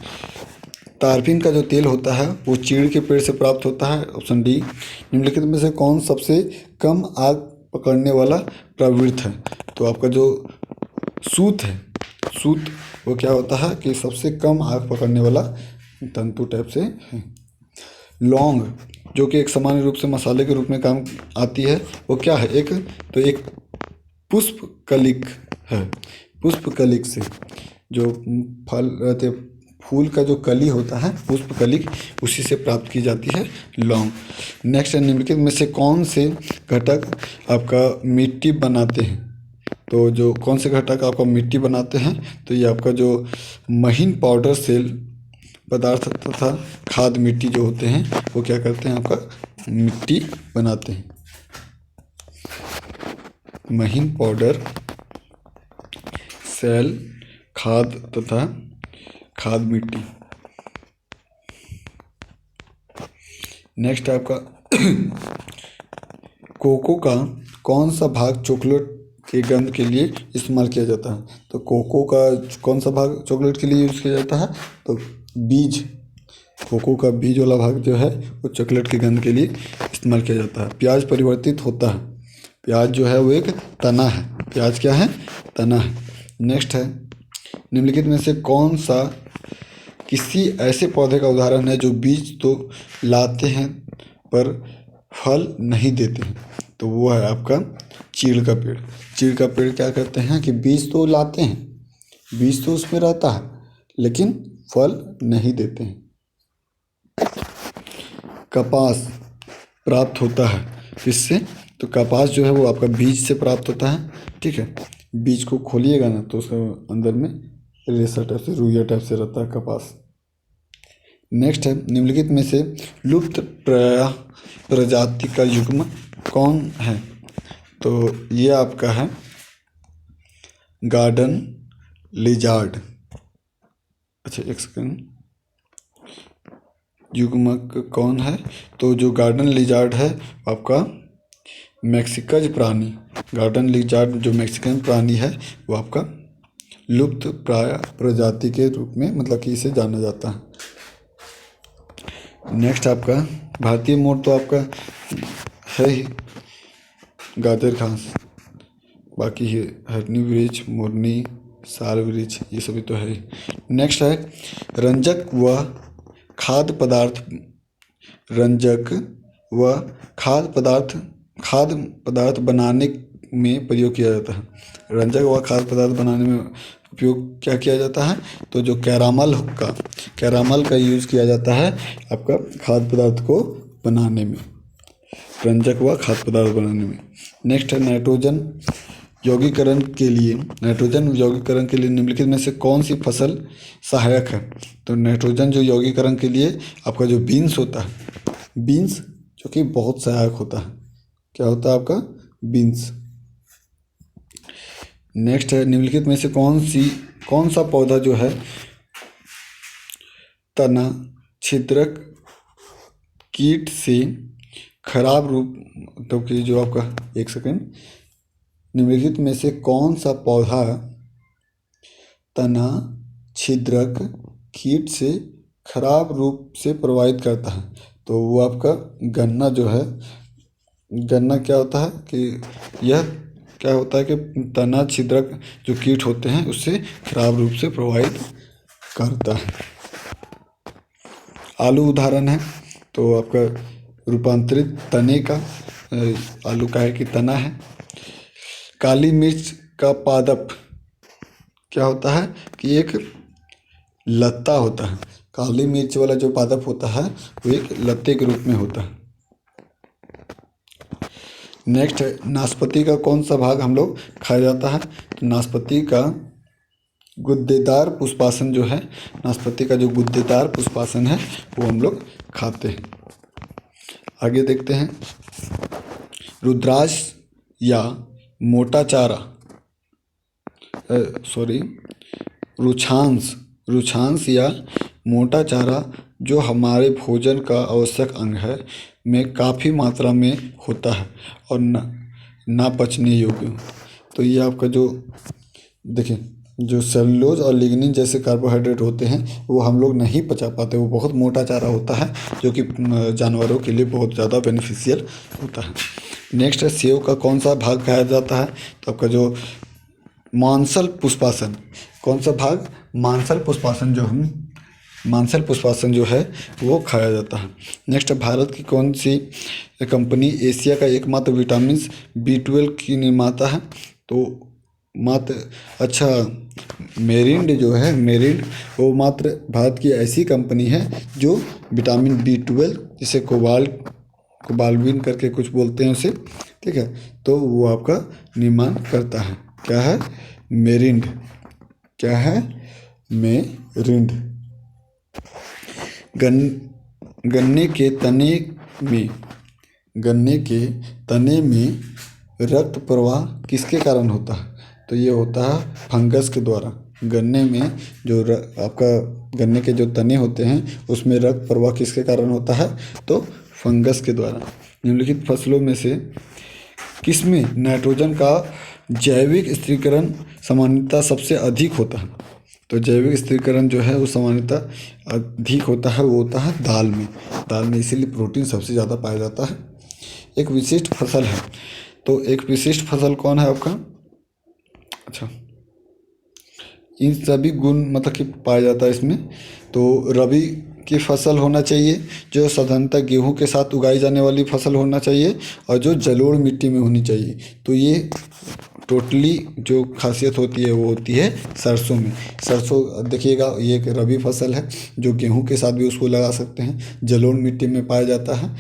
तारपीन का जो तेल होता है वो चीड़ के पेड़ से प्राप्त होता है। Option D. निम्नलिखित में से कौन सबसे कम आग पकड़ने वाला प्रवृत्त है, तो आपका जो सूत है, सूत वो क्या होता है कि सबसे कम आग पकड़ने वाला तंतु टाइप से है। लौंग जो कि एक सामान्य रूप से मसाले के रूप में काम आती है वो क्या है, एक पुष्प कलिक है। पुष्प कलिक से जो फल रहते फूल का जो कली होता है पुष्प कलिक उसी से प्राप्त की जाती है लौंग। नेक्स्ट है निम्नलिखित में से कौन से घटक आपका मिट्टी बनाते हैं, तो जो कौन से घटक आपका मिट्टी बनाते हैं, तो ये आपका जो महीन पाउडर सेल पदार्थ तथा खाद मिट्टी जो होते हैं वो क्या करते हैं आपका मिट्टी बनाते हैं। महीन पाउडर सेल खाद तथा खाद मिट्टी। नेक्स्ट आपका कोको का कौन सा भाग चॉकलेट के गंध के लिए इस्तेमाल किया जाता है, तो कोको का कौन सा भाग चॉकलेट के लिए यूज़ किया जाता है, तो बीज, कोको का बीज वाला भाग जो है वो चॉकलेट के गंध के लिए इस्तेमाल किया जाता है। प्याज परिवर्तित होता है, प्याज जो है वो एक तना है, प्याज क्या है, तना है। नेक्स्ट है निम्नलिखित में से कौन सा किसी ऐसे पौधे का उदाहरण है जो बीज तो लाते हैं पर फल नहीं देते हैं, तो वो है आपका चीड़ का पेड़। चीड़ का पेड़ क्या करते हैं कि बीज तो लाते हैं, बीज तो उसमें रहता है लेकिन फल नहीं देते हैं। कपास प्राप्त होता है किससे, तो कपास जो है वो आपका बीज से प्राप्त होता है। ठीक है, बीज को खोलिएगा ना तो उसका अंदर में रेशा टाइप से रुइया टाइप से रहता है कपास। नेक्स्ट है निम्नलिखित में से लुप्त प्राय प्रजाति का युग्म कौन है, तो ये आपका है गार्डन लिजार्ड। अच्छा एक सेकंड, युग्मक कौन है, तो जो गार्डन लिजार्ड है आपका मैक्सिकन प्राणी, गार्डन लिजार्ड जो मैक्सिकन प्राणी है वो आपका लुप्त प्राय प्रजाति के रूप में मतलब कि इसे जाना जाता है। नेक्स्ट आपका भारतीय मोर तो आपका है ही गाजर घास, बाकी है हरनी वृक्ष, मोरनी, साल वृक्ष, ये सभी तो है ही। नेक्स्ट है रंजक व खाद्य पदार्थ, रंजक व खाद्य पदार्थ बनाने में प्रयोग किया जाता है। रंजक व खाद्य पदार्थ बनाने में उपयोग क्या किया जाता है, तो जो कैरामल का यूज़ किया जाता है आपका खाद्य पदार्थ को बनाने में, रंजक व खाद्य पदार्थ बनाने में। नेक्स्ट है नाइट्रोजन यौगिकरण के लिए निम्नलिखित में से कौन सी फसल सहायक है, तो नाइट्रोजन जो यौगिकरण के लिए आपका जो बीन्स होता है, बीन्स जो कि बहुत सहायक होता है, क्या होता है आपका बीन्स। नेक्स्ट है निम्नलिखित में से कौन सा पौधा जो है तना छिद्रक कीट से खराब रूप, तो कि जो आपका एक सेकंड, निम्नलिखित में से कौन सा पौधा तना छिद्रक कीट से खराब रूप से प्रभावित करता है, तो वो आपका गन्ना जो है, गन्ना क्या होता है कि यह क्या होता है कि तना छिद्रक जो कीट होते हैं उससे खराब रूप से प्रभावित करता है। आलू उदाहरण है, तो आपका रूपांतरित तने का आलू का है कि तना है। काली मिर्च का पादप क्या होता है कि एक लत्ता होता है, काली मिर्च वाला जो पादप होता है वो एक लत्ते के रूप में होता है। नेक्स्ट है नाशपाती का कौन सा भाग हम लोग खाया जाता है, तो नाशपाती का गुद्देदार पुष्पासन जो है, नाशपाती का जो गुद्देदार पुष्पासन है वो हम लोग खाते हैं। आगे देखते हैं रुद्राक्ष या मोटा चारा सॉरी रुक्षांश रुक्षांश या मोटा चारा जो हमारे भोजन का आवश्यक अंग है में काफ़ी मात्रा में होता है और ना पचने योग्य। तो ये आपका जो देखिए जो सेलुलोज और लिग्निन जैसे कार्बोहाइड्रेट होते हैं वो हम लोग नहीं पचा पाते, वो बहुत मोटा चारा होता है जो कि जानवरों के लिए बहुत ज़्यादा बेनिफिशियल होता है। नेक्स्ट है सेव का कौन सा भाग खाया जाता है? तो आपका जो मांसल पुष्पासन, कौन सा भाग? मांसल पुष्पासन जो है वो खाया जाता है। नेक्स्ट भारत की कौन सी कंपनी एशिया का एकमात्र विटामिन B12 की निर्माता है? तो मेरिंड जो है वो मात्र भारत की ऐसी कंपनी है जो विटामिन B12 जिसे कोबाल्बिन करके कुछ बोलते हैं उसे, ठीक है, तो वो आपका निर्माण करता है। क्या है? मेरिंड। क्या है? मेरिंड। गन्ने के तने में रक्त प्रवाह किसके कारण होता है? तो ये होता है फंगस के द्वारा। गन्ने में जो आपका गन्ने के जो तने होते हैं उसमें रक्त प्रवाह किसके कारण होता है? तो फंगस के द्वारा। निम्नलिखित फसलों में से किसमें नाइट्रोजन का जैविक स्थिरीकरण सामान्यतः सबसे अधिक होता है? तो जैविक स्थिरीकरण जो है वो सामान्यतः अधिक होता है, वो होता है दाल में, इसीलिए प्रोटीन सबसे ज़्यादा पाया जाता है। एक विशिष्ट फसल है, तो एक विशिष्ट फसल कौन है आपका? अच्छा, इन सभी गुण मतलब कि पाया जाता है इसमें। तो रबी की फसल होना चाहिए जो साधारणतः गेहूं के साथ उगाई जाने वाली फसल होना चाहिए और जो जलोढ़ मिट्टी में होनी चाहिए। तो ये टोटली जो खासियत होती है वो होती है सरसों में। सरसों देखिएगा ये एक रबी फसल है जो गेहूं के साथ भी उसको लगा सकते हैं, जलोढ़ मिट्टी में पाया जाता है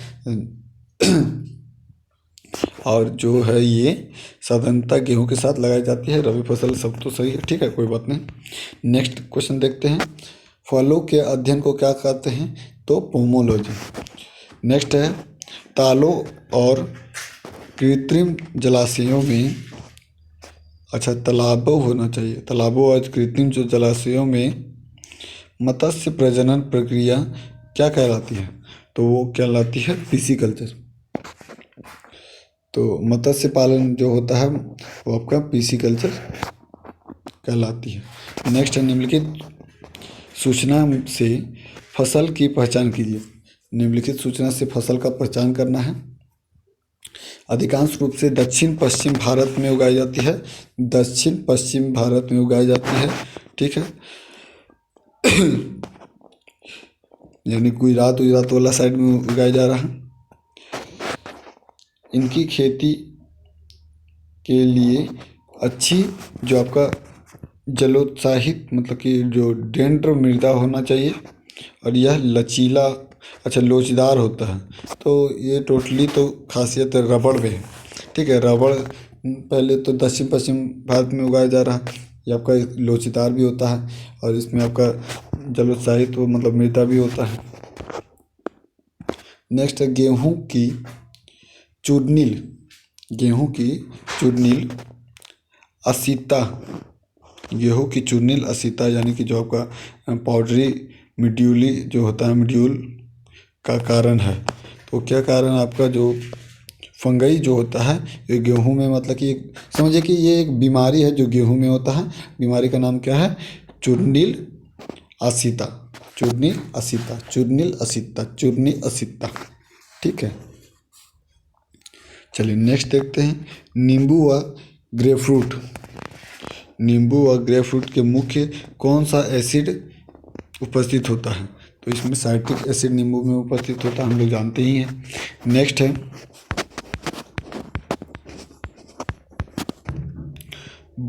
और जो है ये साधारणतः गेहूं के साथ लगाई जाती है। रबी फसल सब तो सही है, ठीक है, कोई बात नहीं। नेक्स्ट क्वेश्चन देखते हैं, फलों के अध्ययन को क्या कहते हैं? तो पोमोलॉजी। नेक्स्ट है तालों और कृत्रिम जलाशयों में, अच्छा तालाबों होना चाहिए, तालाबों और कृत्रिम जो जलाशयों में मत्स्य प्रजनन प्रक्रिया क्या कहलाती है? तो वो कहलाती है पिसीकल्चर। तो मत्स्य पालन जो होता है वो आपका पिसीकल्चर कहलाती है। नेक्स्ट है निम्नलिखित सूचना से फसल की पहचान कीजिए। निम्नलिखित सूचना से फसल का पहचान करना है। अधिकांश रूप से दक्षिण पश्चिम भारत में उगाई जाती है, दक्षिण पश्चिम भारत में उगाई जाती है, ठीक है यानी गुजरात वाला साइड में उगाया जा रहा है। इनकी खेती के लिए अच्छी जो आपका जलोत्साहित मतलब कि जो डेंड्र मृदा होना चाहिए और यह लोचदार होता है। तो ये टोटली तो खासियत रबड़ में है, ठीक है। रबड़ पहले तो दक्षिण पश्चिम भारत में उगाया जा रहा है, ये आपका लोचदार भी होता है और इसमें आपका जलोत्साहित मतलब मृदा भी होता है। नेक्स्ट है गेहूं की चूर्निल असीता, गेहूं की चूर्निल असीता यानी कि जो आपका पाउडरी मिड्यूली जो होता है मिड्यूल का कारण है। तो क्या कारण? आपका जो फंगई जो होता है ये गेहूं में मतलब कि समझिए कि ये एक बीमारी है जो गेहूं में होता है। बीमारी का नाम क्या है? चूर्निल असीता, ठीक है। चलिए नेक्स्ट देखते हैं, नींबू व ग्रेपफ्रूट के मुख्य कौन सा एसिड उपस्थित होता है? तो इसमें साइट्रिक एसिड नींबू में उपस्थित होता है, हम लोग जानते ही हैं। नेक्स्ट है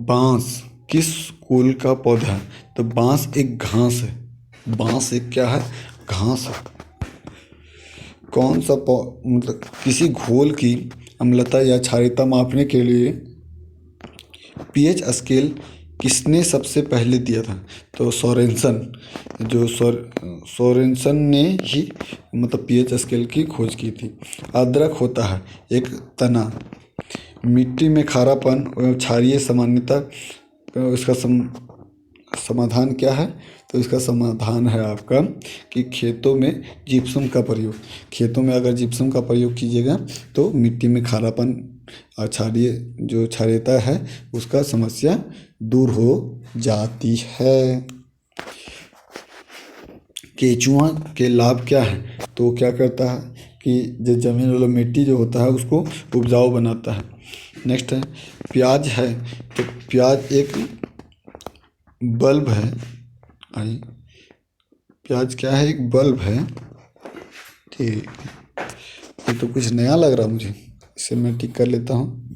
बांस किस कुल का पौधा है? तो बांस एक घास है, बांस एक क्या है? घास है। कौन सा मतलब किसी घोल की अम्लता या क्षारीयता मापने के लिए पीएच स्केल किसने सबसे पहले दिया था? तो सोरेनसन ने ही मतलब पीएच स्केल की खोज की थी। अदरक होता है एक तना, मिट्टी में खारापन एवं क्षारीय सामान्यता इसका समाधान क्या है? तो इसका समाधान है आपका कि खेतों में जिप्सम का प्रयोग। खेतों में अगर जिप्सम का प्रयोग कीजिएगा तो मिट्टी में खारापन और क्षारीयता है उसका समस्या दूर हो जाती है। केचुआ के लाभ क्या है? तो वो क्या करता है कि जो जमीन वाला मिट्टी जो होता है उसको उपजाऊ बनाता है। नेक्स्ट है प्याज है, तो प्याज एक बल्ब है। प्याज क्या है? एक बल्ब है। ठीक, ये तो कुछ नया लग रहा मुझे, इसे मैं ठीक कर लेता हूँ।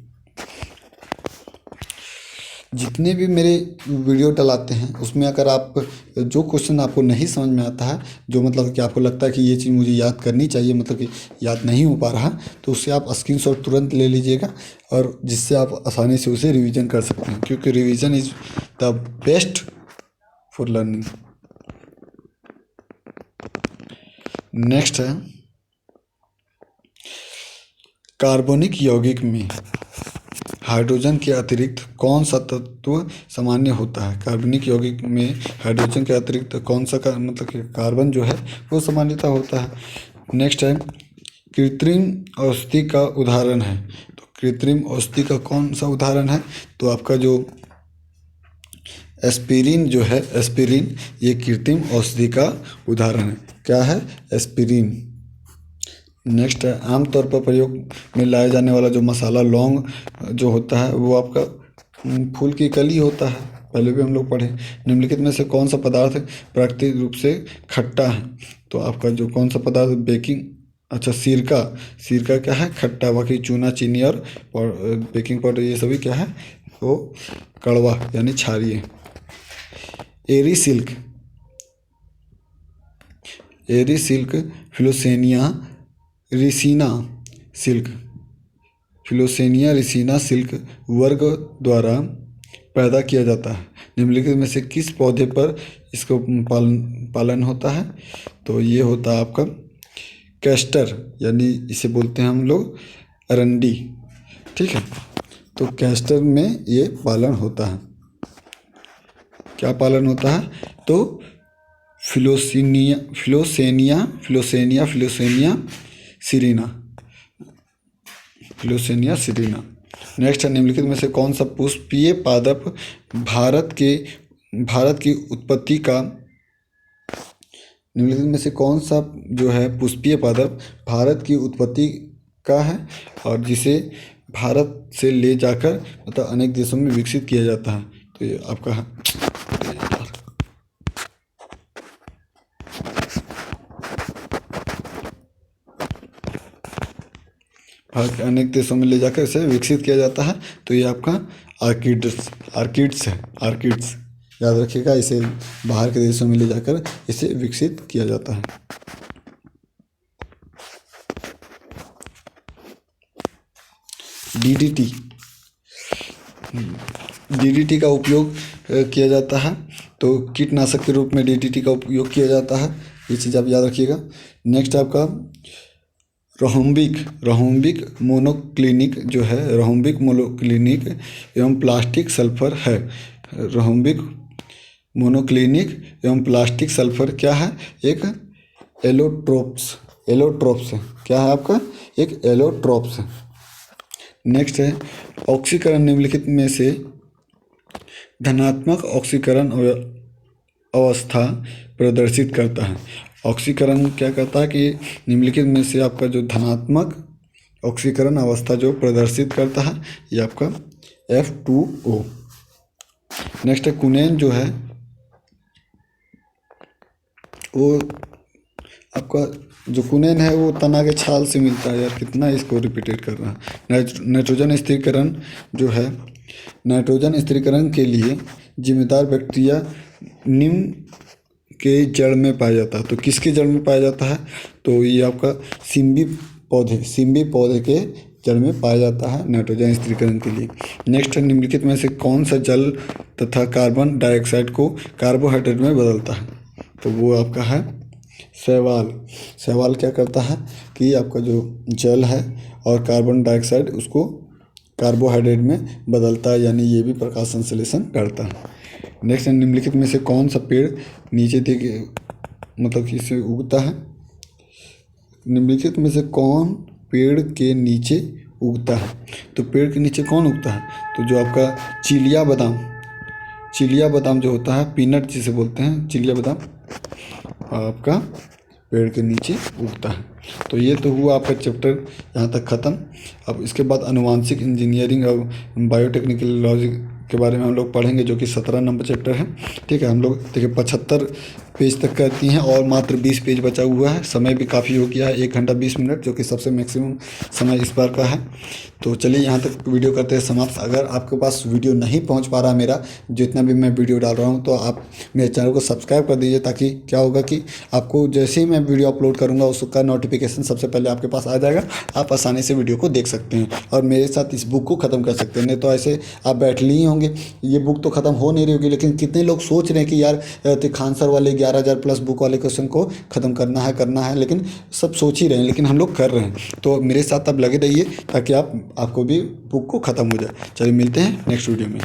जितने भी मेरे वीडियो डलाते हैं उसमें अगर आप जो क्वेश्चन आपको नहीं समझ में आता है, जो मतलब कि आपको लगता है कि ये चीज़ मुझे याद करनी चाहिए, मतलब कि याद नहीं हो पा रहा, तो उससे आप स्क्रीनशॉट तुरंत ले लीजिएगा और जिससे आप आसानी से उसे रिवीजन कर सकते हैं, क्योंकि revision is the best for learning. Next है कार्बनिक यौगिक में हाइड्रोजन के अतिरिक्त कौन सा तत्व सामान्य होता है? कार्बनिक यौगिक में हाइड्रोजन के अतिरिक्त कौन सा मतलब कि कार्बन जो है वो सामान्यता होता है। नेक्स्ट है कृत्रिम औषधि का उदाहरण है, तो कृत्रिम औषधि का कौन सा उदाहरण है? तो आपका जो एस्पिरिन जो है, एस्पिरिन ये कृत्रिम औषधि का उदाहरण है। क्या है? एस्पिरिन। नेक्स्ट है आमतौर पर प्रयोग में लाया जाने वाला जो मसाला लौंग जो होता है वो आपका फूल की कली होता है, पहले भी हम लोग पढ़े। निम्नलिखित में से कौन सा पदार्थ प्राकृतिक रूप से खट्टा है? तो आपका जो कौन सा पदार्थ सिरका। सिरका क्या है? खट्टा। बाकी चूना, चीनी और बेकिंग पाउडर ये सभी क्या है? वो कड़वा यानी क्षारीय। एरी सिल्क, एरी सिल्क फिलोसेनिया रिसिना सिल्क, फिलोसेनिया रिसिना सिल्क वर्ग द्वारा पैदा किया जाता है। निम्नलिखित में से किस पौधे पर इसको पालन होता है? तो ये होता है आपका कैस्टर, यानी इसे बोलते हैं हम लोग अरंडी। ठीक है, तो कैस्टर में ये पालन होता है। क्या पालन होता है? तो फिलोसेनिया फिलोसेनिया फिलोसेनिया फिलोसेनिया सिरीना, फिलोसेनिया सिरीना। नेक्स्ट है निम्नलिखित में से कौन सा पुष्पीय पादप भारत की उत्पत्ति का, निम्नलिखित में से कौन सा जो है पुष्पीय पादप भारत की उत्पत्ति का है और जिसे भारत से ले जाकर मतलब अनेक देशों में विकसित किया जाता है? तो ये आपका है भारत के अनेक देशों में ले जाकर इसे विकसित किया जाता है। तो ये आपका आर्किड्स है। आर्किड्स याद रखिएगा, इसे बाहर के देशों में ले जाकर इसे विकसित किया जाता है। डीडीटी, डीडीटी का उपयोग किया जाता है, तो कीटनाशक के रूप में डीडीटी का उपयोग किया जाता है, ये चीज़ आप याद रखिएगा। नेक्स्ट आपका रोहम्बिक मोनोक्लिनिक जो है, रोहम्बिक मोनोक्लिनिक एवं प्लास्टिक सल्फर है। रोहम्बिक मोनोक्लिनिक एवं प्लास्टिक सल्फर क्या है? एक एलोट्रोप्स है। क्या है आपका? एक एलोट्रोप्स है। नेक्स्ट है ऑक्सीकरण निम्नलिखित में से धनात्मक ऑक्सीकरण अवस्था प्रदर्शित करता है। ऑक्सीकरण क्या करता है कि निम्नलिखित में से आपका जो धनात्मक ऑक्सीकरण अवस्था जो प्रदर्शित करता है ये आपका F2O। नेक्स्ट है कुनेन जो है वो आपका जो कुनेन है वो तना के छाल से मिलता है। यार कितना इसको रिपीटेड कर रहा है। नाइट्रोजन स्थिरीकरण जो है, नाइट्रोजन स्थिरीकरण के लिए जिम्मेदार बैक्टीरिया निम्न के जड़ में पाया जाता है। तो किसके जड़ में पाया जाता है? तो ये आपका सिम्बी पौधे के जड़ में पाया जाता है नाइट्रोजन स्थिरीकरण के लिए। नेक्स्ट है निम्नलिखित में से कौन सा जल तथा कार्बन डाइऑक्साइड को कार्बोहाइड्रेट में बदलता है? तो वो आपका है शैवाल। शैवाल क्या करता है कि आपका जो जल है और कार्बन डाइऑक्साइड उसको कार्बोहाइड्रेट में बदलता है, यानी ये भी प्रकाश संश्लेषण करता है। नेक्स्ट है, निम्नलिखित में से कौन सा पेड़ नीचे दिए मतलब कि इससे उगता है? निम्नलिखित में से कौन पेड़ के नीचे उगता है? तो पेड़ के नीचे कौन उगता है? तो जो आपका चिलिया बादाम जो होता है, पीनट जिसे बोलते हैं, चिलिया बादाम आपका पेड़ के नीचे उगता है। तो ये तो हुआ आपका चैप्टर यहाँ तक ख़त्म। अब इसके बाद आनुवांशिक इंजीनियरिंग और बायोटेक्निकलॉजी के बारे में हम लोग पढ़ेंगे, जो कि 17 नंबर चैप्टर है। ठीक है, हम लोग देखिए 75 पेज तक करती हैं और मात्र 20 पेज बचा हुआ है। समय भी काफ़ी हो गया है, 1 घंटा 20 मिनट, जो कि सबसे मैक्सिमम समय इस बार का है। तो चलिए यहाँ तक वीडियो करते हैं समाप्त। अगर आपके पास वीडियो नहीं पहुँच पा रहा मेरा, जितना भी मैं वीडियो डाल रहा हूँ, तो आप मेरे चैनल को सब्सक्राइब कर दीजिए, ताकि क्या होगा कि आपको जैसे ही मैं वीडियो अपलोड करूँगा उसका नोटिफिकेशन सबसे पहले आपके पास आ जाएगा। आप आसानी से वीडियो को देख सकते हैं और मेरे साथ इस बुक को ख़त्म कर सकते हैं। नहीं तो ऐसे आप बैठ लिए होंगे, ये बुक तो ख़त्म हो नहीं रही होगी, लेकिन कितने लोग सोच रहे हैं कि यार खान सर वाले 11,000 प्लस बुक वाले क्वेश्चन को ख़त्म करना है, लेकिन सब सोच ही रहे हैं, लेकिन हम लोग कर रहे हैं। तो मेरे साथ आप लगे रहिए ताकि आपको भी बुक को ख़त्म हो जाए। चलिए मिलते हैं नेक्स्ट वीडियो में।